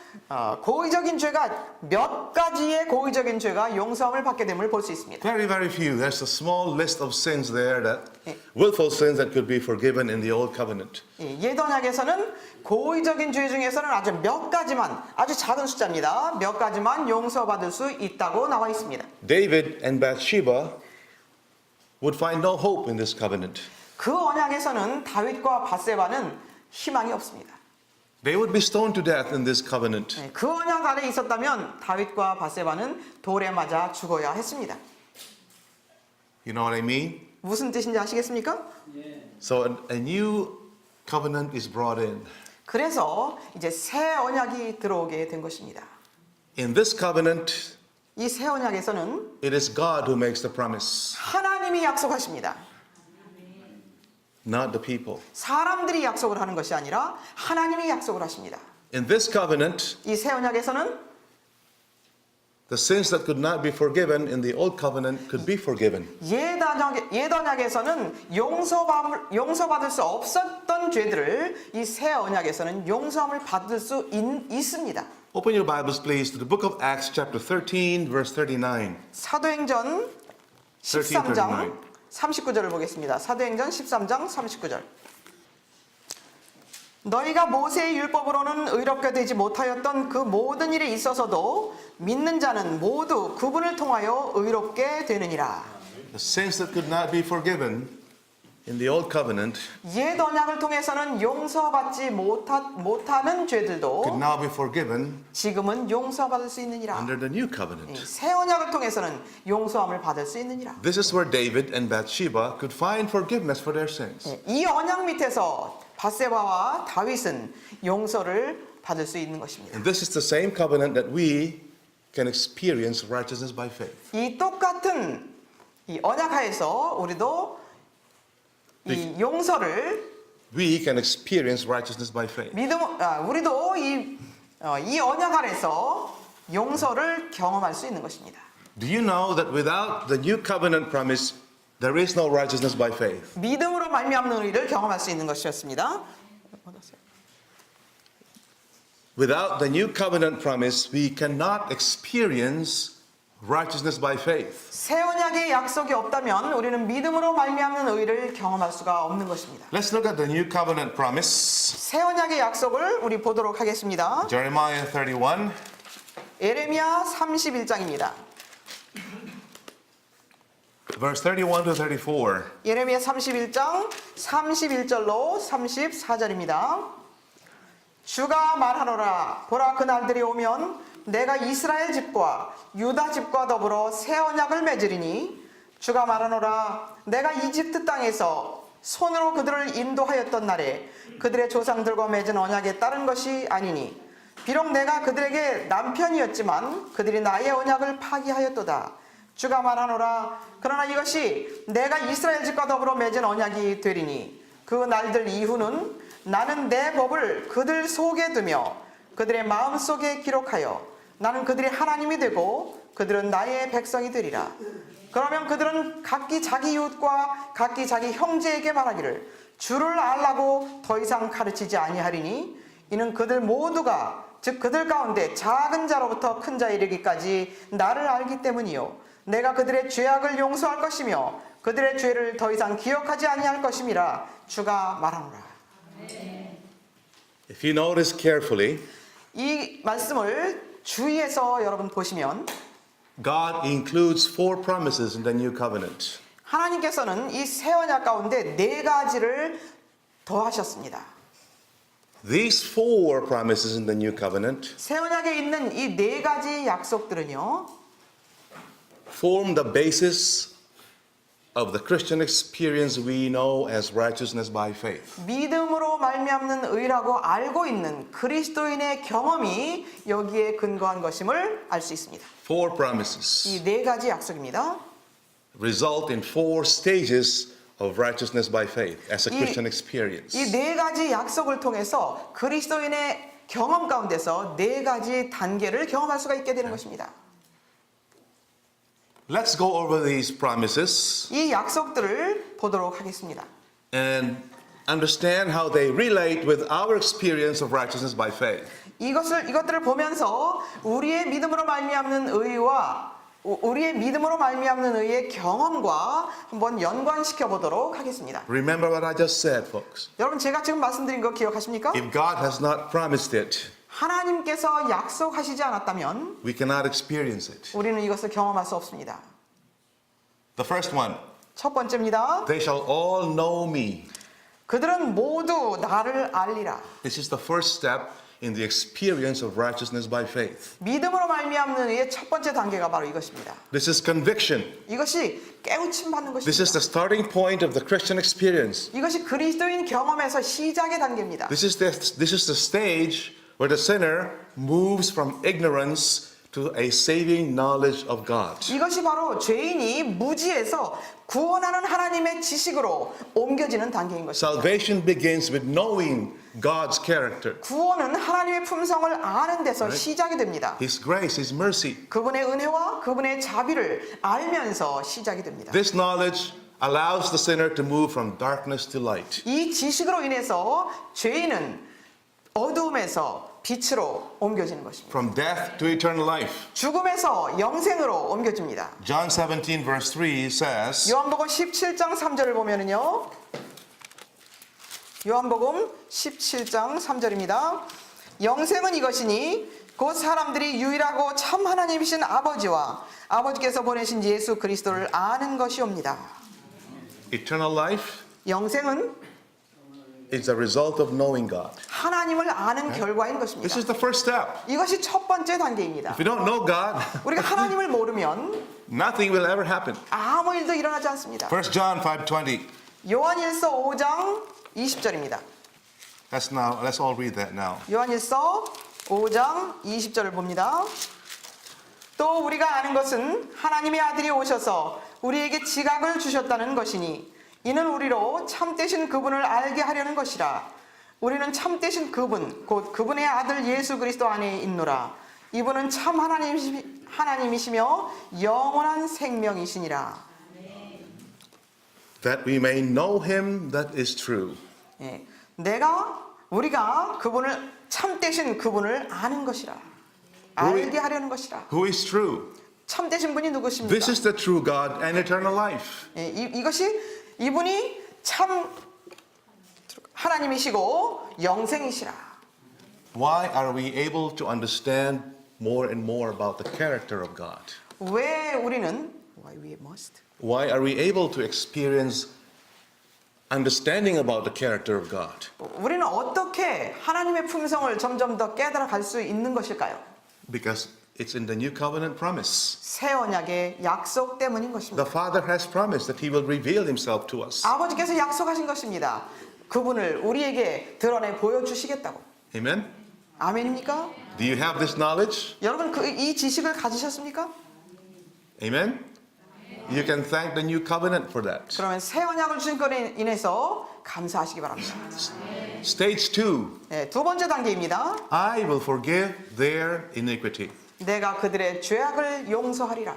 S2: 고의적인 죄가 몇 가지의 고의적인 죄가 용서함을 받게 됨을 볼 수 있습니다.
S1: Very, very few. There's a small list of sins there that willful sins that could be forgiven in the old covenant.
S2: 옛 언약에서는 고의적인 죄 중에서는 아주 몇 가지만 아주 작은 숫자입니다. 몇 가지만 용서받을 수 있다고 나와 있습니다.
S1: David and Bathsheba would find no hope in this covenant.
S2: 그 언약에서는 다윗과 밧세바는 희망이 없습니다.
S1: They would be stoned to death in this covenant.
S2: 네, 그 언약 아래 있었다면 다윗과 바세바는 돌에 맞아 죽어야 했습니다.
S1: You know what I mean?
S2: 무슨 뜻인지 아시겠습니까?
S1: So a new covenant is brought in.
S2: 그래서 이제 새 언약이 들어오게 된 것입니다.
S1: In this covenant,
S2: 이 새 언약에서는
S1: it is God who makes the promise,
S2: 하나님이 약속하십니다.
S1: not the people.
S2: 사람들이 약속을 하는 것이 아니라 하나님이 약속을 하십니다.
S1: In this covenant,
S2: 이 새 언약에서는
S1: the sins that could not be forgiven in the old covenant could be forgiven.
S2: 옛 언약에서는 용서받을 수 없었던 죄들을 이 새 언약에서는 용서함을 받을 수 있습니다.
S1: Open your Bibles, please, to the book of Acts, chapter 13, verse 39.
S2: 사도행전 13장 39절을 보겠습니다. 사도행전 13장 39절. 너희가 모세의 율법으로는 의롭게 되지 못하였던 그 모든 일에 있어서도 믿는 자는 모두 그분을 통하여 의롭게 되느니라.
S1: The sins that could not be forgiven in the old covenant
S2: 옛 언약을 통해서는 용서받지 못하는
S1: could
S2: 죄들도
S1: now be forgiven
S2: 지금은 용서받을 수 있느니라.
S1: under the new covenant.
S2: 새 언약을 통해서는 용서함을 받을 수 있느니라.
S1: This is where David and Bathsheba could find forgiveness for their sins.
S2: 이 언약 밑에서 바세바와 다윗은 용서를 받을 수 있는 것입니다.
S1: And this is the same covenant that we can experience righteousness by faith.
S2: 이 똑같은 이 언약하에서 우리도 이 용서를
S1: We can experience righteousness by faith.
S2: 우리도 이 언약 아래서 용서를 경험할 수 있는 것입니다.
S1: Do you know that without the new covenant promise, there is no righteousness by faith?
S2: 믿음으로 말미암는 의를 경험할 수 있는 것이었습니다.
S1: Without the new covenant promise, we cannot experience righteousness by faith.
S2: 새 언약의 약속이 없다면 우리는 믿음으로 말미암는 의를 경험할 수가 없는 것입니다.
S1: Let's look at the new covenant promise.
S2: 새 언약의 약속을 우리 보도록 하겠습니다.
S1: Jeremiah 31.
S2: 예레미야 31장입니다.
S1: Verse 31 to 34.
S2: 예레미야 31장 31절로 34절입니다. 주가 말하노라 보라 그 날들이 오면 내가 이스라엘 집과 유다 집과 더불어 새 언약을 맺으리니 주가 말하노라 내가 이집트 땅에서 손으로 그들을 인도하였던 날에 그들의 조상들과 맺은 언약에 따른 것이 아니니 비록 내가 그들에게 남편이었지만 그들이 나의 언약을 파기하였도다. 주가 말하노라 그러나 이것이 내가 이스라엘 집과 더불어 맺은 언약이 되리니 그 날들 이후는 나는 내 법을 그들 속에 두며 그들의 마음속에 기록하여 나는 그들의 하나님이 되고 그들은 나의 백성이 되리라. 그러면 그들은 각기 자기 이웃과 각기 자기 형제에게 말하기를 주를 알라고 더 이상 가르치지 아니하리니 이는 그들 모두가 즉 그들 가운데 작은 자로부터 큰 자에 이르기까지 나를 알기 때문이요 내가 그들의 죄악을 용서할 것이며 그들의 죄를 더 이상 기억하지 아니할 것임이라 주가 말하노라.
S1: If you notice carefully,
S2: 이 말씀을 주의해서 여러분 보시면
S1: God includes 4 promises in the new covenant.
S2: 하나님께서는 이 새 언약 가운데 4가지를 더하셨습니다.
S1: These 4 promises in the new covenant
S2: 새 언약에 있는 이 4가지 약속들은요.
S1: form the basis of the Christian experience we know as righteousness by faith.
S2: 믿음으로 말미암는 의라고 알고 있는 그리스도인의 경험이 여기에 근거한 것임을 알 수 있습니다.
S1: 4 promises
S2: 이 4가지 약속입니다.
S1: result in 4 stages of righteousness by faith as a Christian experience.
S2: 이 4가지 약속을 통해서 그리스도인의 경험 가운데서 4가지 단계를 경험할 수가 있게 되는 것입니다.
S1: Let's go over these promises
S2: 이 약속들을 보도록 하겠습니다.
S1: and understand how they relate with our experience of righteousness by faith.
S2: 이것들을 보면서 우리의 믿음으로 말미암는 의의 경험과 한번 연관시켜 보도록 하겠습니다.
S1: Remember what I just said, folks.
S2: 여러분 제가 지금 말씀드린 거 기억하십니까?
S1: If God has not promised it,
S2: 하나님께서 약속하시지 않았다면
S1: we cannot experience it.
S2: 우리는 이것을 경험할 수 없습니다.
S1: The first one,
S2: 첫 번째입니다.
S1: they shall all know me.
S2: 그들은 모두 나를 알리라.
S1: This is the first step in the experience of righteousness by faith.
S2: 믿음으로 말미암는 의의 첫 번째 단계가 바로 이것입니다.
S1: This is conviction.
S2: 이것이 깨우침 받는
S1: This is
S2: 것입니다.
S1: the starting point of the Christian experience.
S2: 이것이 그리스도인 경험에서 시작의 단계입니다.
S1: This is the stage where the sinner moves from ignorance to a saving knowledge of God.
S2: 이것이 바로 죄인이 무지에서 구원하는 하나님의 지식으로 옮겨지는 단계인 것입니다.
S1: Salvation begins with knowing God's character,
S2: 구원은 하나님의 품성을 아는 데서 시작이 됩니다.
S1: His grace, His mercy.
S2: 그분의 은혜와 그분의 자비를 알면서 시작이 됩니다.
S1: This knowledge allows the sinner to move from darkness to light.
S2: 이 지식으로 인해서 죄인은 어두움에서 빛으로 옮겨지는 것입니다.
S1: From death to eternal life.
S2: 죽음에서 영생으로 옮겨집니다.
S1: John 17 verse 3 says,
S2: 요한복음 17장 3절을 보면은요. 요한복음 17장 3절입니다. 영생은 이것이니 곧 사람들이 유일하고 참 하나님이신 아버지와 아버지께서 보내신 예수 그리스도를 아는 것이옵니다.
S1: Eternal life
S2: 영생은
S1: is the result of knowing God.
S2: 하나님을 아는 결과인
S1: This
S2: 것입니다.
S1: is the first step.
S2: 이것이 첫 번째 단계입니다.
S1: If you don't know God,
S2: 우리가 하나님을 모르면
S1: nothing will ever happen.
S2: 아무 일도 일어나지 않습니다.
S1: 1 John 5:20.
S2: 요한일서 5장 20절입니다.
S1: Let's all read that now.
S2: 요한일서 5장 20절을 봅니다. 또 우리가 아는 것은 하나님의 아들이 오셔서 우리에게 지각을 주셨다는 것이니 이는 우리로 참되신 그분을 알게 하려는 것이라. 우리는 참되신 그분 곧 그분의 아들 예수 그리스도 안에 있노라. 이분은 참 하나님이시며 영원한 생명이시니라.
S1: That we may know him that is true.
S2: 예, 우리가 그분을 참되신 그분을 아는 것이라. 알게 하려는 것이라.
S1: Who is true?
S2: 참되신 분이 누구십니까?
S1: This is the true God and eternal life.
S2: 예, 이분이 참 하나님이시고 영생이시라.
S1: Why are we able to understand more and more about the character of God?
S2: why we must?
S1: Why are we able to experience understanding about the character of God?
S2: 우리는 어떻게 하나님의 품성을 점점 더 깨달아 갈 수 있는 것일까요?
S1: Because it's in the new covenant promise.
S2: 새 언약의 약속 때문인 것입니다.
S1: The Father has promised that He will reveal Himself to us.
S2: 아버지께서 약속하신 것입니다. 그분을 우리에게 드러내 보여주시겠다고.
S1: Amen?
S2: 아멘입니까?
S1: Do you have this knowledge?
S2: 여러분 이 지식을 가지셨습니까?
S1: Amen? You can thank the new covenant for that.
S2: 그러면 새 언약을 주신 것에 인해서 감사하시기 바랍니다.
S1: Stage 2.
S2: 네, 두 번째 단계입니다.
S1: I will forgive their iniquity.
S2: 내가 그들의 죄악을 용서하리라.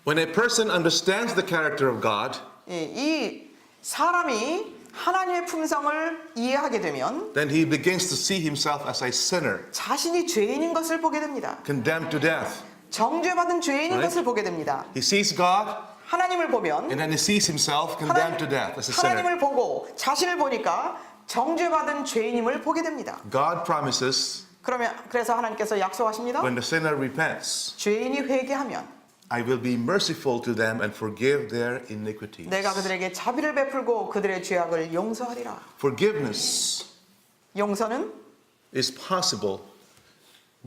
S1: When a person understands the character of God,
S2: 예, 이 사람이 하나님의 품성을 이해하게 되면
S1: then he begins to see himself as a sinner,
S2: 자신이 죄인인 것을 보게 됩니다.
S1: condemned to death.
S2: 정죄받은 죄인인
S1: Right.
S2: 것을 보게 됩니다.
S1: He sees God,
S2: 하나님을 보면
S1: and then he sees himself condemned to death as a sinner.
S2: 하나님을 보고 자신을 보니까 정죄받은 죄인임을 보게 됩니다.
S1: God promises
S2: 그래서 하나님께서 약속하십니다.
S1: when the sinner repents,
S2: 죄인이 회개하면
S1: I will be merciful to them and forgive their iniquities.
S2: 내가 그들에게 자비를 베풀고 그들의 죄악을 용서하리라.
S1: Forgiveness
S2: 용서는
S1: is possible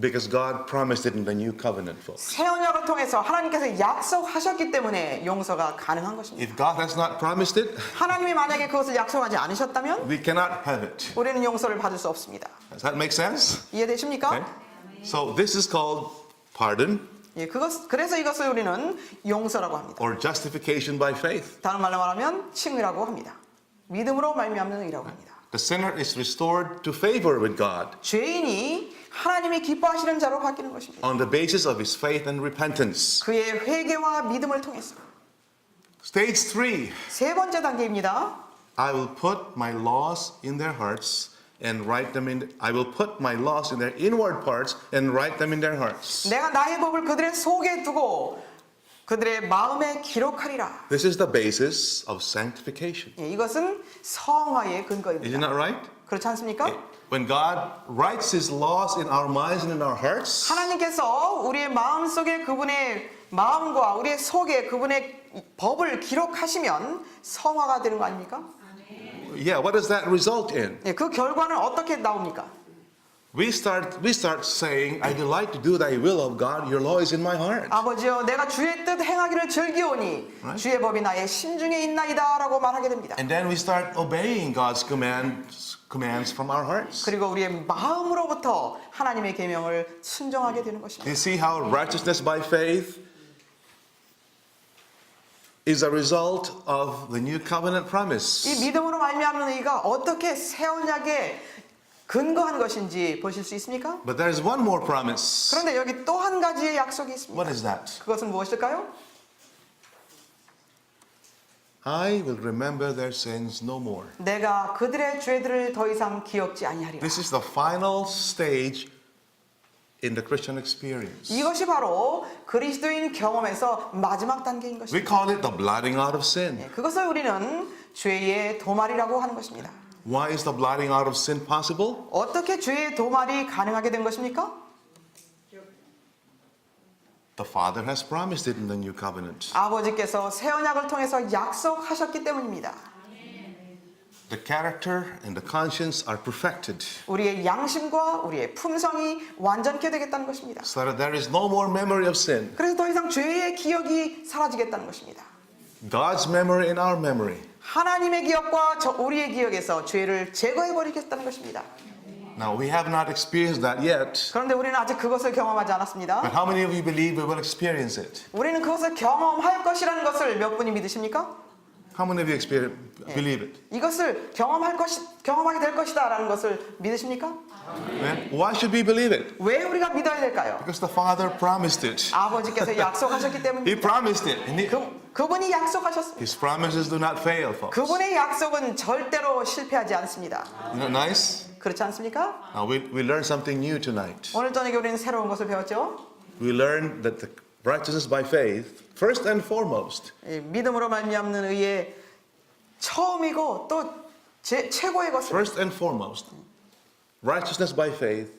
S1: because God promised it in the new covenant, folks.
S2: 새 언약을 통해서 하나님께서 약속하셨기 때문에 용서가 가능한 것입니다.
S1: If God has not promised it,
S2: 하나님이 만약에 그것을 약속하지 않으셨다면
S1: we cannot have it.
S2: 우리는 용서를 받을 수 없습니다.
S1: Does that make sense?
S2: 이해되십니까?
S1: Okay. So this is called pardon
S2: 예, 그래서 이것을 우리는 용서라고 합니다.
S1: or justification by faith.
S2: 다른 말로 말하면 칭의라고 합니다. 믿음으로 말미암는 의라고 합니다.
S1: The sinner is restored to favor with God
S2: 죄인이 하나님이 기뻐하시는 자로 바뀌는 것입니다.
S1: on the basis of his faith and repentance.
S2: 그의 회개와 믿음을 통해서.
S1: Stage 3.
S2: 세 번째 단계입니다.
S1: I will put my laws in their hearts and write them in. I will put my laws in their inward parts and write them in their hearts.
S2: 내가 나의 법을 그들의 속에 두고 그들의 마음에 기록하리라.
S1: This is the basis of sanctification.
S2: 예, 이것은 성화의
S1: Is it
S2: 근거입니다.
S1: not right?
S2: 그렇지 않습니까?
S1: When God writes his laws in our minds and in our hearts,
S2: 하나님께서 우리의 마음 속에 그분의 마음과 우리의 속에 그분의 법을 기록하시면 성화가 되는 거 아닙니까?
S1: Yeah, what does that result in?
S2: 예, 그 결과는 어떻게 나옵니까?
S1: We start saying, I delight to do thy will of God, your law is in my heart.
S2: 아버지여 내가 주의 뜻 행하기를 즐기오니
S1: Right.
S2: 주의 법이 나의 심중에 있나이다 라고 말하게 됩니다.
S1: And then we start obeying God's commands from our hearts.
S2: 그리고 우리의 마음으로부터 하나님의 계명을 순종하게 되는 것입니다.
S1: You see how righteousness by faith is a result of the new covenant
S2: 이
S1: promise.
S2: 믿음으로 말미암는 의가 어떻게 새 언약에 근거한 것인지 보실 수 있습니까?
S1: But there is one more promise.
S2: 그런데 여기 또 한 가지의 약속이
S1: What
S2: 있습니다.
S1: is that?
S2: 그것은 무엇일까요?
S1: I will remember their sins no more.
S2: 내가 그들의 죄들을 더 이상 기억지 아니하리라.
S1: This is the final stage in the Christian experience.
S2: 이것이 바로 그리스도인 경험에서 마지막 단계인
S1: We
S2: 것입니다.
S1: call it the blotting out of sin.
S2: 그것을 우리는 죄의 도말이라고 하는 것입니다.
S1: Why is the blotting out of sin possible?
S2: 어떻게 죄의 도말이 가능하게 된 것입니까?
S1: The Father has promised it in the new covenant.
S2: 아버지께서 새 언약을 통해서 약속하셨기 때문입니다.
S1: The character and the conscience are perfected
S2: 우리의 양심과 우리의 품성이 완전케 되겠다는 것입니다.
S1: so that there is no more memory of sin.
S2: 그래서 더 이상 죄의 기억이 사라지겠다는 것입니다.
S1: God's memory in our memory.
S2: 하나님의 기억과 우리의 기억에서 죄를 제거해 버리겠다는 것입니다.
S1: Now, we have not experienced that yet,
S2: 그런데 우리는 아직 그것을 경험하지
S1: but
S2: 않았습니다.
S1: how many of you believe we will experience it?
S2: 우리는 그것을 경험할 것이라는 것을 몇 분이 믿으십니까?
S1: How many of you believe it?
S2: 이것을 경험하게 될 것이다라는 것을 믿으십니까?
S1: Amen? Why should we believe it?
S2: 왜 우리가 믿어야 될까요?
S1: Because the Father promised it.
S2: 아버지께서 약속하셨기
S1: He
S2: 때문입니다.
S1: promised it. And
S2: 그분이 약속하셨습니다.
S1: His promises do not fail, folks.
S2: 그분의 약속은 절대로 실패하지 않습니다.
S1: Isn't that nice?
S2: 그렇지 않습니까?
S1: Now, we learned something new tonight.
S2: 오늘 저녁에 우리는 새로운 것을 배웠죠.
S1: We learned that the righteousness by faith, first and foremost,
S2: 이 믿음으로 말미암는 의의 처음이고 또 최고의 것은
S1: first and foremost, righteousness by faith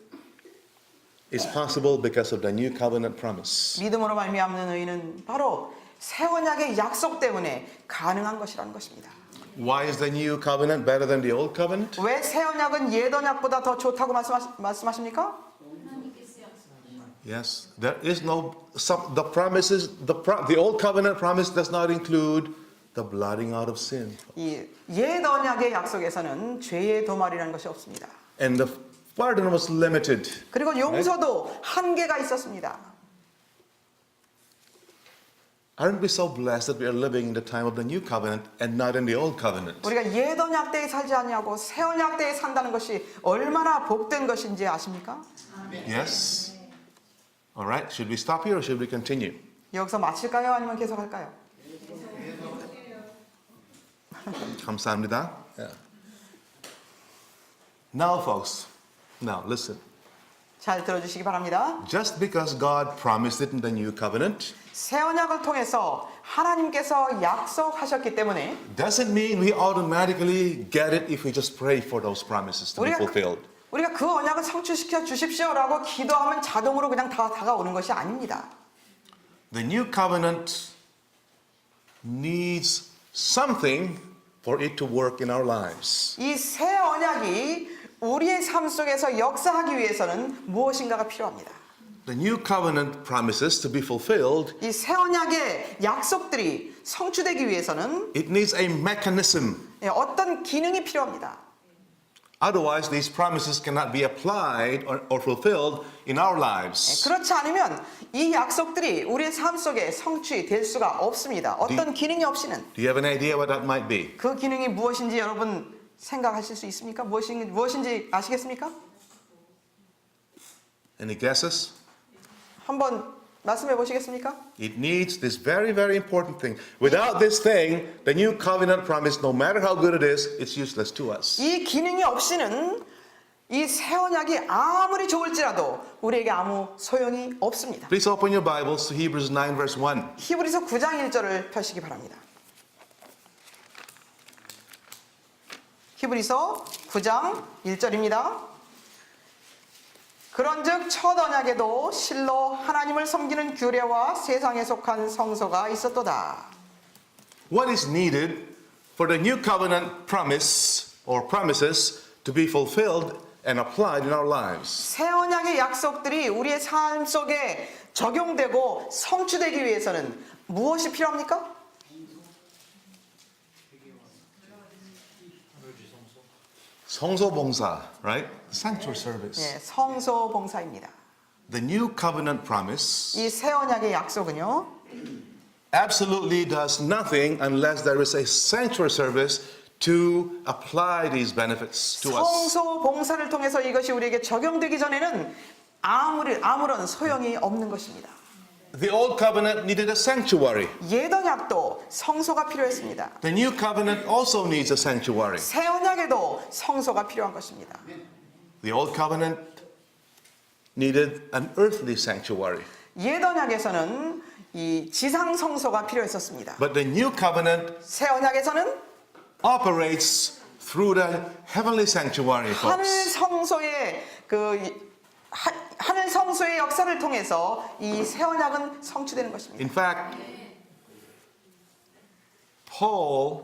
S1: is possible because of the new covenant promise.
S2: 믿음으로 말미암는 의는 바로 새 언약의 약속 때문에 가능한 것이라는 것입니다.
S1: Why is the new covenant better than the old covenant?
S2: 왜 새 언약은 옛 언약보다 더 좋다고 말씀하십니까?
S1: Yes, there is the promises, the old covenant promise does not include the blotting out of sin.
S2: 이 옛 언약의 약속에서는 죄의 도말이라는 것이 없습니다.
S1: And the pardon was limited.
S2: 그리고 용서도 한계가 있었습니다.
S1: Aren't we so blessed that we are living in the time of the new covenant and not in the old covenant?
S2: 우리가 옛 언약 때에 살지 않냐고 새 언약 때에 산다는 것이 얼마나 복된 것인지 아십니까?
S1: Yes? All right, should we stop here or should we continue?
S2: 여기서 마칠까요? 아니면 계속할까요?
S1: 감사합니다. Yeah. Now, folks, now listen.
S2: 잘 들어주시기 바랍니다.
S1: Just because God promised it in the new covenant
S2: 새 언약을 통해서 하나님께서 약속하셨기 때문에
S1: doesn't mean we automatically get it if we just pray for those promises to be fulfilled.
S2: 우리가 그 언약을 성취시켜 주십시오라고 기도하면 자동으로 그냥 다 다가오는 것이 아닙니다.
S1: The new covenant needs something for it to work in our lives.
S2: 이 새 언약이 우리의 삶 속에서 역사하기 위해서는 무엇인가가 필요합니다.
S1: The new covenant promises to be fulfilled.
S2: 이 새 언약의 약속들이 성취되기 위해서는
S1: It needs a mechanism.
S2: 어떤 기능이 필요합니다.
S1: Otherwise, these promises cannot be applied or fulfilled in our lives.
S2: 그렇지 않으면 이 약속들이 우리의 삶 속에 성취될 수가 없습니다. 어떤 기능이 없이는.
S1: Do you have an idea what that might be?
S2: 그 기능이 무엇인지 여러분 생각하실 수 있습니까? 무엇인지 아시겠습니까?
S1: Any guesses?
S2: 한번 말씀해 보시겠습니까?
S1: It needs this very, very important thing. Without this thing, the new covenant promise, no matter how good it is, it's useless to us.
S2: 이 기능이 없이는 이 새 언약이 아무리 좋을지라도 우리에게 아무 소용이 없습니다.
S1: Please open your Bibles to Hebrews 9 verse 1.
S2: 히브리서 9장 1절을 펴시기 바랍니다. 히브리서 9장 1절입니다. 그런즉 첫 언약에도 실로 하나님을 섬기는 규례와 세상에 속한 성소가 있었도다.
S1: What is needed for the new covenant promise or promises to be fulfilled and applied in our lives.
S2: 새 언약의 약속들이 우리의 삶 속에 적용되고 성취되기 위해서는 무엇이 필요합니까?
S1: 성소봉사, right? Sanctuary service.
S2: 예, 성소 봉사입니다.
S1: The new covenant promise
S2: 이 새 언약의 약속은요.
S1: absolutely does nothing unless there is a sanctuary service to apply these benefits to us.
S2: 성소 봉사를 통해서 이것이 우리에게 적용되기 전에는 아무런 소용이 없는 것입니다.
S1: The old covenant needed a sanctuary.
S2: 옛 언약도 성소가 필요했습니다.
S1: The new covenant also needs a sanctuary.
S2: 새 언약에도 성소가 필요한 것입니다.
S1: The old covenant needed an earthly sanctuary.
S2: 옛 언약에서는 이 지상 성소가 필요했었습니다.
S1: But the new covenant
S2: 새 언약에서는
S1: operates through the heavenly sanctuary,
S2: 하늘
S1: folks.
S2: 성소의 하늘 성소의 역사를 통해서 이 새 언약은 성취되는 것입니다.
S1: In fact, Paul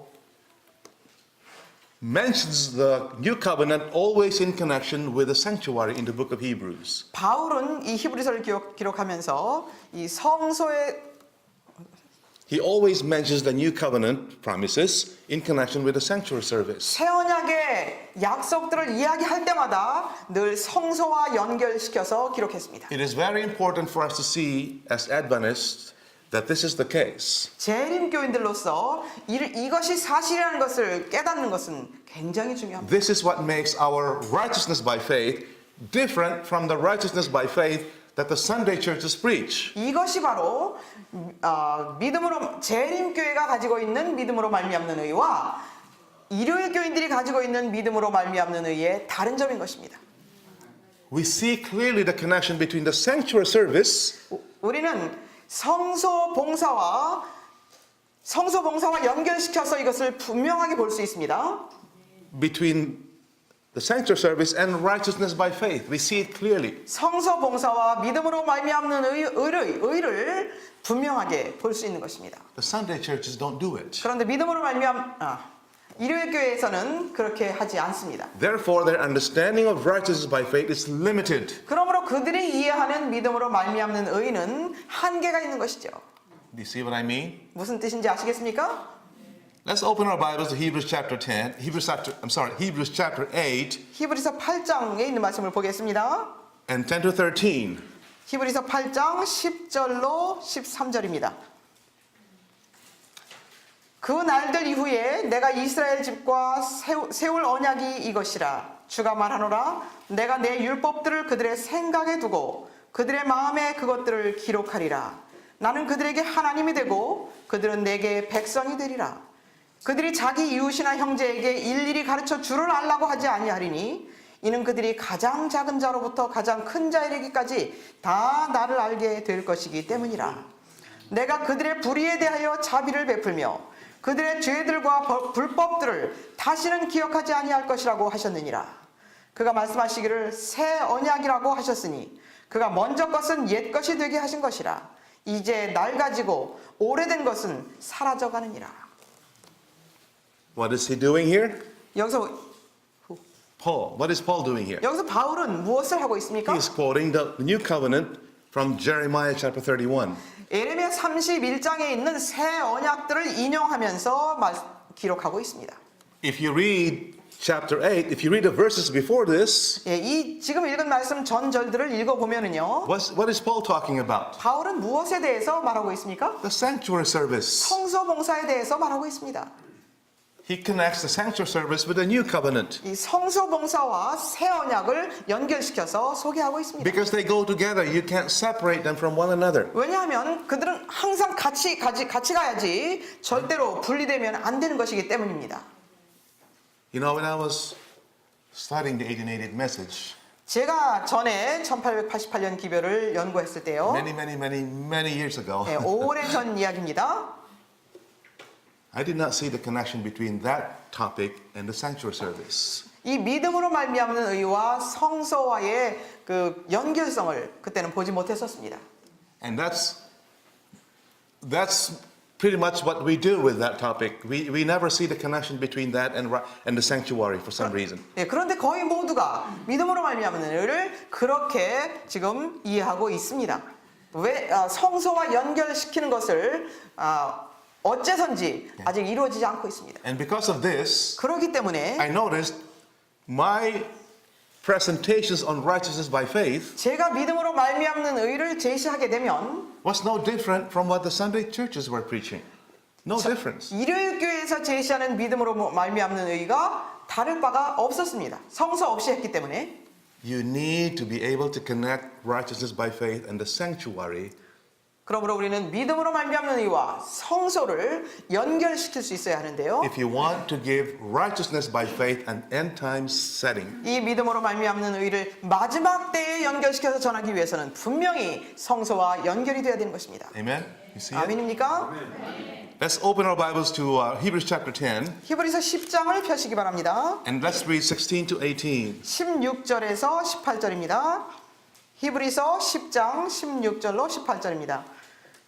S1: mentions the new covenant always in connection with the sanctuary in the book of Hebrews.
S2: 바울은 이 히브리서를 기록하면서 이 성소의
S1: He always mentions the new covenant promises in connection with the sanctuary service.
S2: 새 언약의 약속들을 이야기할 때마다 늘 성소와 연결시켜서 기록했습니다.
S1: It is very important for us to see as Adventists that this is the case.
S2: 재림교인들로서 이것이 사실이라는 것을 깨닫는 것은 굉장히 중요합니다.
S1: This is what makes our righteousness by faith different from the righteousness by faith that the Sunday churches preach.
S2: 이것이 바로 믿음으로 재림교회가 가지고 있는 믿음으로 말미암는 의와 일요일 교인들이 가지고 있는 믿음으로 말미암는 의의 다른 점인 것입니다.
S1: We see clearly the connection between the sanctuary service
S2: 우리는 성소 봉사와 연결시켜서 이것을 분명하게 볼 수 있습니다.
S1: between the sanctuary service and righteousness by faith. We see it clearly.
S2: 성소 봉사와 믿음으로 말미암는 의를 분명하게 볼 수 있는 것입니다.
S1: The Sunday churches don't do it.
S2: 그런데 믿음으로 일요일 교회에서는 그렇게 하지 않습니다.
S1: Therefore, their understanding of righteousness by faith is limited.
S2: 그러므로 그들이 이해하는 믿음으로 말미암는 의는 한계가 있는 것이죠.
S1: Do you see what I mean?
S2: 무슨 뜻인지 아시겠습니까?
S1: Let's open our Bibles to Hebrews chapter 8
S2: 히브리서 8장에 있는 말씀을 보겠습니다.
S1: and 10 to 13.
S2: 히브리서 8장 10절로 13절입니다. 그 날들 이후에 내가 이스라엘 집과 세울 언약이 이것이라. 주가 말하노라. 내가 내 율법들을 그들의 생각에 두고 그들의 마음에 그것들을 기록하리라. 나는 그들에게 하나님이 되고 그들은 내게 백성이 되리라. 그들이 자기 이웃이나 형제에게 일일이 가르쳐 주를 알라고 하지 아니하리니 이는 그들이 가장 작은 자로부터 가장 큰 자에 이르기까지 다 나를 알게 될 것이기 때문이라. 내가 그들의 불의에 대하여 자비를 베풀며 그들의 죄들과 불법들을 다시는 기억하지 아니할 것이라고 하셨느니라. 그가 말씀하시기를 새 언약이라고 하셨으니 그가 먼저 것은 옛 것이 되게 하신 것이라. 이제 낡아지고 오래된 것은 사라져가느니라.
S1: What is he doing here?
S2: 여기서
S1: What is Paul doing here?
S2: 바울은 무엇을 하고 있습니까?
S1: He is quoting the new covenant from Jeremiah chapter 31.
S2: 에레미야 31장에 있는 새 언약들을 인용하면서 기록하고 있습니다.
S1: If you read chapter 8, if you read the verses before this,
S2: 이 지금 읽은 말씀 전절들을 읽어보면은요.
S1: what is Paul talking about?
S2: 바울은 무엇에 대해서 말하고 있습니까?
S1: The sanctuary service.
S2: 성소 봉사에 대해서 말하고 있습니다.
S1: He connects the sanctuary service with the new covenant
S2: 이 성소 봉사와 새 언약을 연결시켜서 소개하고 있습니다.
S1: because they go together. You can't separate them from one another.
S2: 왜냐하면 그들은 항상 같이 가야지 절대로 분리되면 안 되는 것이기 때문입니다.
S1: You know, when I was studying the 1888 message
S2: 제가 전에 1888년 기별을 연구했을 때요.
S1: many years ago,
S2: 네, 오래전 이야기입니다.
S1: I did not see the connection between that topic and the sanctuary service.
S2: 이 믿음으로 말미암는 의와 성소와의 그 연결성을 그때는 보지 못했었습니다.
S1: And that's pretty much what we do with that topic. We never see the connection between that and the sanctuary for some reason.
S2: 예, 그런데 거의 모두가 믿음으로 말미암는 의를 그렇게 지금 이해하고 있습니다. 왜 성소와 연결시키는 것을 어째선지 아직 이루어지지 않고 있습니다.
S1: And because of this,
S2: 그렇기 때문에
S1: I noticed my presentations on righteousness by faith
S2: 제가 믿음으로 말미암는 의를 제시하게 되면
S1: was no different from what the Sunday churches were preaching. No difference.
S2: 일요일 교회에서 제시하는 믿음으로 말미암는 의가 다를 바가 없었습니다. 성서 없이 했기 때문에
S1: You need to be able to connect righteousness by faith and the sanctuary
S2: 그러므로 우리는 믿음으로 말미암는 의와 성소를 연결시킬 수 있어야 하는데요.
S1: if you want to give righteousness by faith an end time setting.
S2: 이 믿음으로 말미암는 의를 마지막 때에 연결시켜서 전하기 위해서는 분명히 성소와 연결이 되어야 되는 것입니다.
S1: Amen? You see it?
S2: 아멘입니까?
S1: Let's open our Bibles to Hebrews chapter 10
S2: 히브리서 10장을 펴시기 바랍니다.
S1: and let's read 16 to 18.
S2: 16절에서 18절입니다. 히브리서 10장 16절로 18절입니다.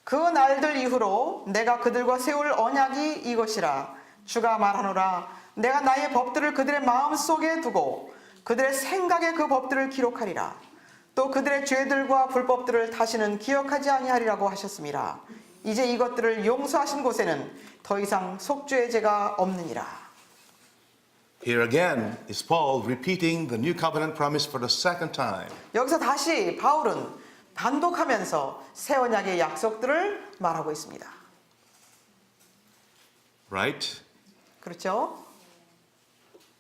S2: 그 날들 이후로 내가 그들과 세울 언약이 이것이라. 주가 말하노라. 내가 나의 법들을 그들의 마음속에 두고 그들의 생각에 그 법들을 기록하리라. 또 그들의 죄들과 불법들을 다시는 기억하지 아니하리라고 하셨습니다. 이제 이것들을 용서하신 곳에는 더 이상 속죄의 죄가 없느니라.
S1: Here again is Paul repeating the new covenant promise for the second time.
S2: 여기서 다시 바울은 반복하면서 새 언약의 약속들을 말하고 있습니다.
S1: Right?
S2: 그렇죠?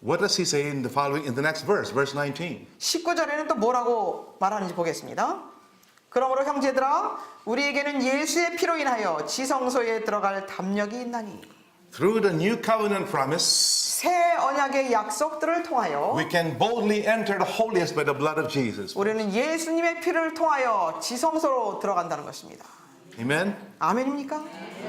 S1: What does he say in the next verse, verse 19?
S2: 19절에는 또 뭐라고 말하는지 보겠습니다. 그러므로 형제들아 우리에게는 예수의 피로 인하여 지성소에 들어갈 담력이 있나니
S1: Through the new covenant promise,
S2: 새 언약의 약속들을 통하여
S1: we can boldly enter the holiest by the blood of Jesus.
S2: 우리는 예수님의 피를 통하여 지성소로 들어간다는 것입니다.
S1: Amen?
S2: 아멘입니까?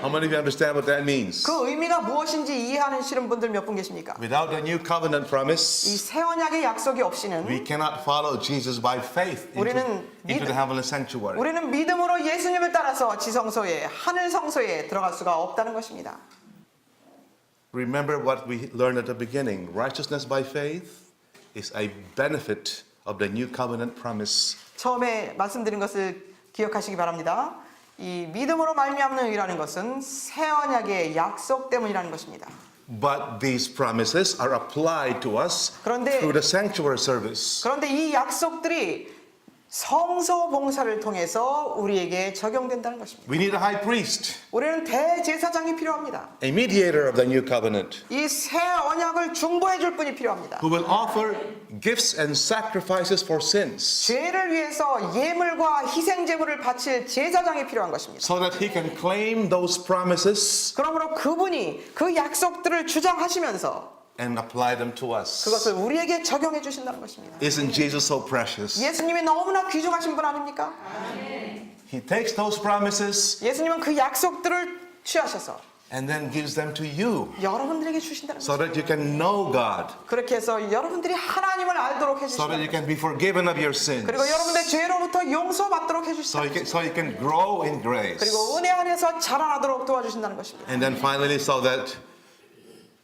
S1: How many of you understand what that means?
S2: 그 의미가 무엇인지 이해하시는 분들 몇 분 계십니까?
S1: Without the new covenant
S2: 이
S1: promise,
S2: 새 언약의 약속이
S1: we
S2: 없이는
S1: cannot follow Jesus by faith
S2: 우리는
S1: into the heavenly sanctuary.
S2: 우리는 믿음으로 예수님을 따라서 지성소에 하늘 성소에 들어갈 수가 없다는 것입니다.
S1: Remember what we learned at the beginning. Righteousness by faith is a benefit of the new covenant promise.
S2: 처음에 말씀드린 것을 기억하시기 바랍니다. 이 믿음으로 말미암는 의라는 것은 새 언약의 약속 때문이라는 것입니다.
S1: But these promises are applied to us
S2: 그런데-
S1: through the sanctuary service.
S2: 그런데 이 약속들이 성소 봉사를 통해서 우리에게 적용된다는 것입니다.
S1: We need a high priest,
S2: 우리는 대제사장이 필요합니다.
S1: a mediator of the new covenant,
S2: 이 새 언약을 중보해 줄 분이 필요합니다.
S1: who will offer gifts and sacrifices for sins
S2: 죄를 위해서 예물과 희생 제물을 바칠 제사장이 필요한 것입니다.
S1: so that he can claim those promises
S2: 그러므로 그분이 그 약속들을 주장하시면서
S1: and apply them to us.
S2: 그것을 우리에게 적용해 주신다는 것입니다.
S1: Isn't Jesus so precious?
S2: 예수님이 너무나 귀중하신 분 아닙니까?
S1: He takes those promises
S2: 예수님은 그 약속들을 취하셔서
S1: and then gives them to you
S2: 여러분들에게 주신다는
S1: so
S2: 것입니다.
S1: that you can know God,
S2: 그렇게 해서 여러분들이 하나님을 알도록
S1: so that
S2: 해주신다는
S1: you
S2: 것입니다.
S1: can be forgiven of your sins,
S2: 그리고 여러분들의 죄로부터 용서받도록
S1: so
S2: 해주신다는
S1: so you can grow in grace.
S2: 그리고 은혜 안에서 자라나도록 도와주신다는 것입니다.
S1: And then finally, so that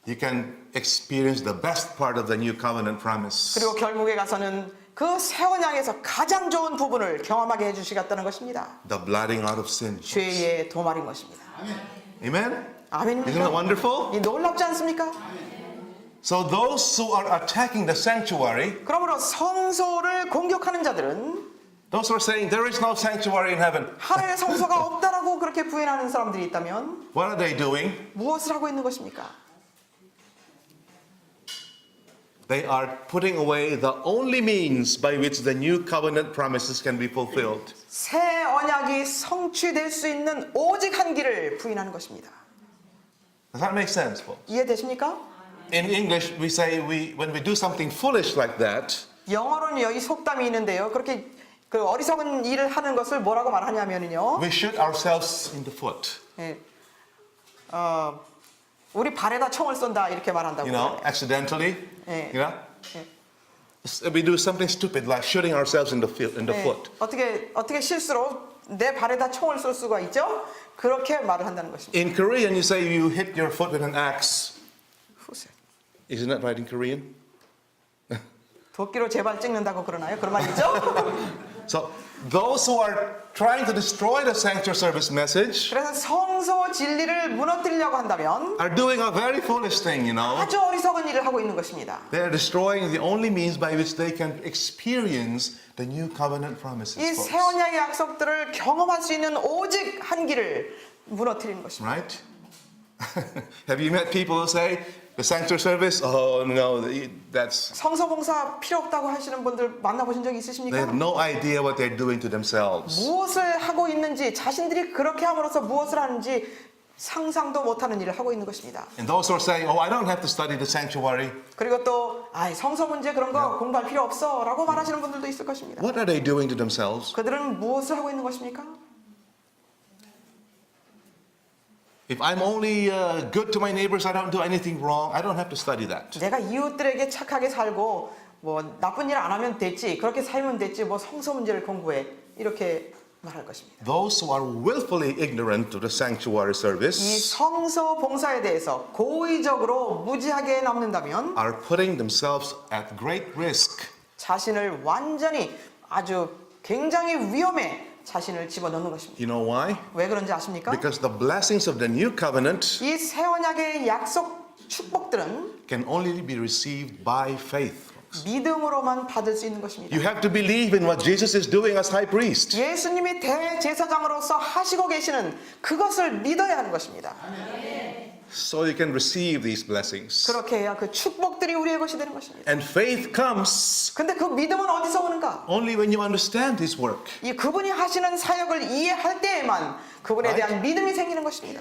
S1: you can experience the best part of the new covenant promise.
S2: 그리고 결국에 가서는 그 새 언약에서 가장 좋은 부분을 경험하게 해주시겠다는 것입니다.
S1: The blotting out of sin.
S2: 죄의 도말인 것입니다.
S1: Amen? Isn't that
S2: 아멘입니까?
S1: wonderful?
S2: 이 놀랍지 않습니까?
S1: So those who are attacking the sanctuary,
S2: 그러므로 성소를 공격하는 자들은
S1: those who are saying there is no sanctuary in heaven,
S2: 하늘의 성소가 없다라고 그렇게 부인하는 사람들이 있다면
S1: what are they doing?
S2: 무엇을 하고 있는 것입니까?
S1: They are putting away the only means by which the new covenant promises can be fulfilled.
S2: 새 언약이 성취될 수 있는 오직 한 길을 부인하는 것입니다.
S1: Does that make sense, folks?
S2: 이해되십니까?
S1: In English, we say when we do something foolish like that,
S2: 영어로는요 이 속담이 있는데요. 그렇게 그 어리석은 일을 하는 것을 뭐라고 말하냐면요.
S1: we shoot ourselves in the foot.
S2: 예, 우리 발에다 총을 쏜다 이렇게 말한다고.
S1: You know, accidentally.
S2: 예.
S1: You know,
S2: 예.
S1: we do something stupid like shooting ourselves in the
S2: 예,
S1: foot.
S2: 어떻게 실수로 내 발에다 총을 쏠 수가 있죠. 그렇게 말을 한다는 것입니다.
S1: In Korean, you say you hit your foot with an axe.
S2: 후세.
S1: Isn't that right in Korean?
S2: 도끼로 제 발 찍는다고 그러나요? 그런 말 있죠?
S1: So those who are trying to destroy the sanctuary service message
S2: 그래서 성소 진리를 무너뜨리려고 한다면
S1: are doing a very foolish thing, you know.
S2: 아주 어리석은 일을 하고 있는 것입니다.
S1: They are destroying the only means by which they can experience the new covenant promises.
S2: 이
S1: folks.
S2: 새 언약의 약속들을 경험할 수 있는 오직 한 길을 무너뜨리는 것입니다.
S1: Right? Have you met people who say the sanctuary service? Oh no, that's
S2: 성소 봉사 필요 없다고 하시는 분들 만나보신 적
S1: they
S2: 있으십니까?
S1: have no idea what they're doing to themselves.
S2: 무엇을 하고 있는지 자신들이 그렇게 함으로써 무엇을 하는지 상상도 못하는 일을 하고 있는 것입니다.
S1: And those who are saying, "Oh, I don't have to study the sanctuary."
S2: 그리고 또 성서 문제 그런 거 공부할 필요 없어라고 말하시는 분들도 있을 것입니다.
S1: What are they doing to themselves?
S2: 그들은 무엇을 하고 있는 것입니까?
S1: If I'm only good to my neighbors, I don't do anything wrong. I don't have to study that.
S2: 내가 이웃들에게 착하게 살고 뭐 나쁜 일 안 하면 됐지, 그렇게 살면 됐지, 뭐 성서 문제를 공부해, 이렇게 말할 것입니다.
S1: Those who are willfully ignorant of the sanctuary
S2: 이
S1: service
S2: 성서 봉사에 대해서 고의적으로 무지하게 남는다면
S1: are putting themselves at great risk.
S2: 자신을 완전히 아주 굉장히 위험에 자신을 집어넣는 것입니다.
S1: You know why?
S2: 왜 그런지 아십니까?
S1: Because the blessings of the new covenant
S2: 이 새 언약의 약속 축복들은
S1: can only be received by faith.
S2: 믿음으로만 받을 수 있는 것입니다.
S1: You have to believe in what Jesus is doing as high priest.
S2: 예수님이 대제사장으로서 하시고 계시는 그것을 믿어야 하는 것입니다.
S1: So you can receive these blessings.
S2: 그렇게 해야 그 축복들이 우리의 것이 되는 것입니다.
S1: And faith comes
S2: 근데 그 믿음은 어디서 오는가?
S1: only when you understand His work.
S2: 이 그분이 하시는 사역을 이해할 때에만 그분에 대한 믿음이 생기는 것입니다.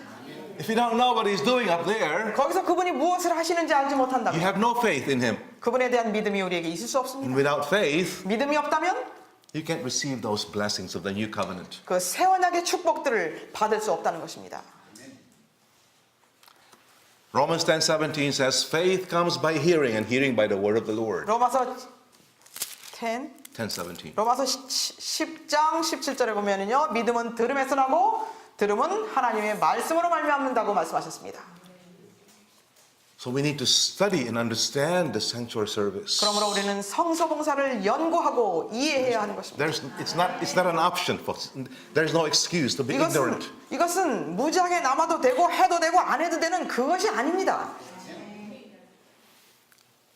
S1: If you don't know what He's doing up there,
S2: 거기서 그분이 무엇을 하시는지 알지
S1: you
S2: 못한다면
S1: have no faith in Him.
S2: 그분에 대한 믿음이 우리에게 있을 수
S1: And
S2: 없습니다.
S1: without faith,
S2: 믿음이 없다면
S1: you can't receive those blessings of the new covenant.
S2: 그 새 언약의 축복들을 받을 수 없다는 것입니다.
S1: Romans 10:17 says, faith comes by hearing, and hearing by the word of the Lord.
S2: 로마서 10
S1: 10:17.
S2: 로마서 10장 17절에 보면은요, 믿음은 들음에서 나고 들음은 하나님의 말씀으로 말미암는다고 말씀하셨습니다.
S1: So we need to study and understand the sanctuary service.
S2: 그러므로 우리는 성소 봉사를 연구하고 이해해야 하는 것입니다.
S1: It's not an option, folks. There's no excuse to be ignorant.
S2: 이것은 무지하게 남아도 되고 해도 되고 안 해도 되는 그것이 아닙니다.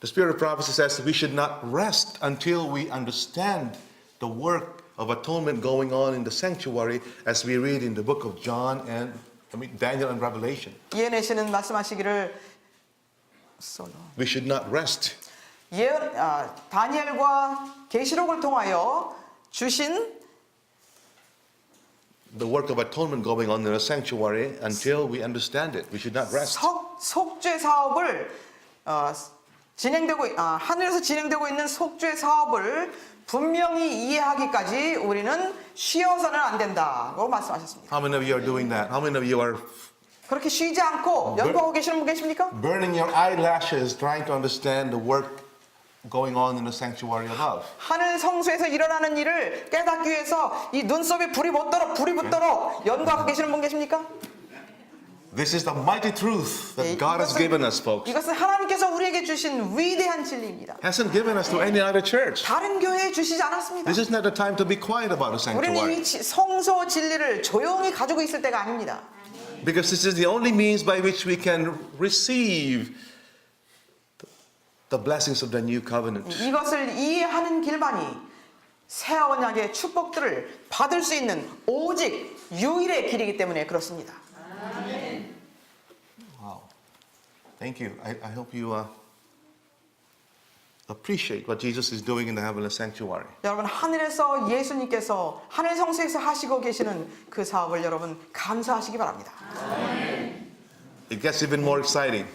S1: The spirit of prophecy says that we should not rest until we understand the work of atonement going on in the sanctuary, as we read in the book of John and Daniel and Revelation.
S2: 이해내시는 말씀하시기를
S1: We should not rest.
S2: 다니엘과 계시록을 통하여 주신
S1: The work of atonement going on in the sanctuary until we understand it. We should not rest.
S2: 속죄 사업을 하늘에서 진행되고 있는 속죄 사업을 분명히 이해하기까지 우리는 쉬어서는 안 된다고 말씀하셨습니다.
S1: How many of you are doing that? How many of you are
S2: 그렇게 쉬지 않고 연구하고 계시는 분 계십니까?
S1: burning your eyelashes trying to understand the work going on in the sanctuary above?
S2: 하늘 성소에서 일어나는 일을 깨닫기 위해서 이 눈썹에 불이 붙도록 연구하고 계시는 분 계십니까?
S1: This is the mighty truth that God has given us, folks.
S2: 이것은 하나님께서 우리에게 주신 위대한 진리입니다.
S1: Hasn't given us to any other church.
S2: 다른 교회에 주시지 않았습니다.
S1: This is not the time to be quiet about the
S2: 우리는
S1: sanctuary.
S2: 이 성소 진리를 조용히 가지고 있을 때가 아닙니다.
S1: Because this is the only means by which we can receive the blessings of the new covenant.
S2: 이것을 이해하는 길만이 새 언약의 축복들을 받을 수 있는 오직 유일의 길이기 때문에 그렇습니다.
S1: Wow. Thank you. I hope you appreciate what Jesus is doing in the heavenly sanctuary.
S2: 여러분, 하늘에서 예수님께서 하늘 성소에서 하시고 계시는 그 사업을 여러분 감사하시기 바랍니다.
S1: It gets even more exciting.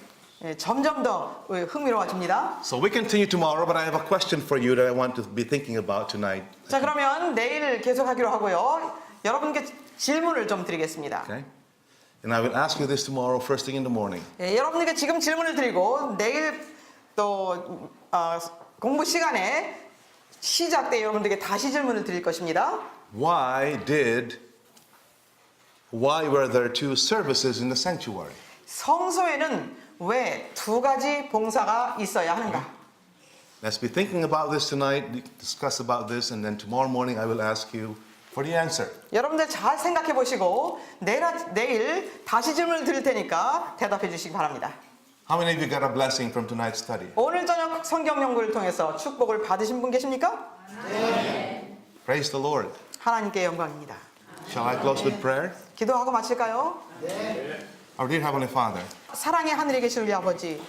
S2: 점점 더 흥미로워집니다.
S1: So we continue tomorrow, but I have a question for you that I want to be thinking about tonight.
S2: 자, 그러면 내일 계속하기로 하고요. 여러분께 질문을 좀 드리겠습니다.
S1: Okay? And I will ask you this tomorrow, first thing in the morning.
S2: 여러분에게 지금 질문을 드리고 내일 또 공부 시간에 시작 때 여러분들에게 다시 질문을 드릴 것입니다.
S1: why were there two services in the sanctuary?
S2: 성소에는 왜 두 가지 봉사가 있어야 하는가?
S1: Let's be thinking about this tonight, discuss about this, and then tomorrow morning I will ask you for the answer.
S2: 여러분들 잘 생각해 보시고 내일 다시 질문을 드릴 테니까 대답해 주시기 바랍니다.
S1: How many of you got a blessing from tonight's study?
S2: 오늘 저녁 성경 연구를 통해서 축복을 받으신 분 계십니까?
S1: Praise the Lord.
S2: 하나님께 영광입니다.
S1: Shall I close with prayer?
S2: 기도하고 마칠까요?
S1: Our dear Heavenly Father,
S2: 사랑의 하늘에 계신 우리 아버지,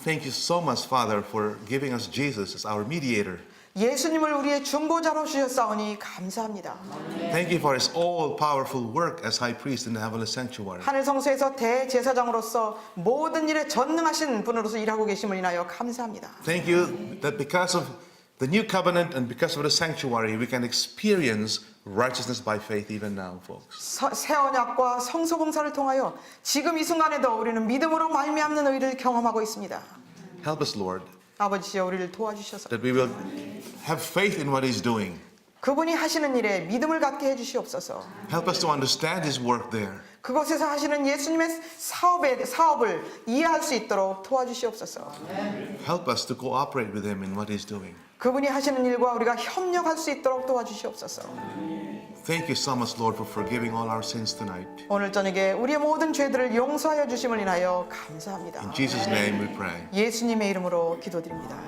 S1: thank you so much, Father, for giving us Jesus as our mediator.
S2: 예수님을 우리의 중보자로 주셨사오니 감사합니다.
S1: Thank you for his all-powerful work as high priest in the heavenly sanctuary.
S2: 하늘 성소에서 대제사장으로서 모든 일에 전능하신 분으로서 일하고 계심을 인하여 감사합니다.
S1: Thank you that because of the new covenant and because of the sanctuary, we can experience righteousness by faith even now, folks.
S2: 새 언약과 성소 봉사를 통하여 지금 이 순간에도 우리는 믿음으로 말미암는 의를 경험하고 있습니다.
S1: Help us, Lord,
S2: 아버지여 우리를 도와주셔서
S1: that we will have faith in what he's doing.
S2: 그분이 하시는 일에 믿음을 갖게 해주시옵소서.
S1: Help us to understand his work there.
S2: 그곳에서 하시는 예수님의 사업을 이해할 수 있도록 도와주시옵소서.
S1: Help us to cooperate with him in what he's doing.
S2: 그분이 하시는 일과 우리가 협력할 수 있도록 도와주시옵소서.
S1: Thank you so much, Lord, for forgiving all our sins tonight.
S2: 오늘 저녁에 우리의 모든 죄들을 용서하여 주심을 인하여 감사합니다.
S1: In Jesus' name we pray.
S2: 예수님의 이름으로 기도드립니다.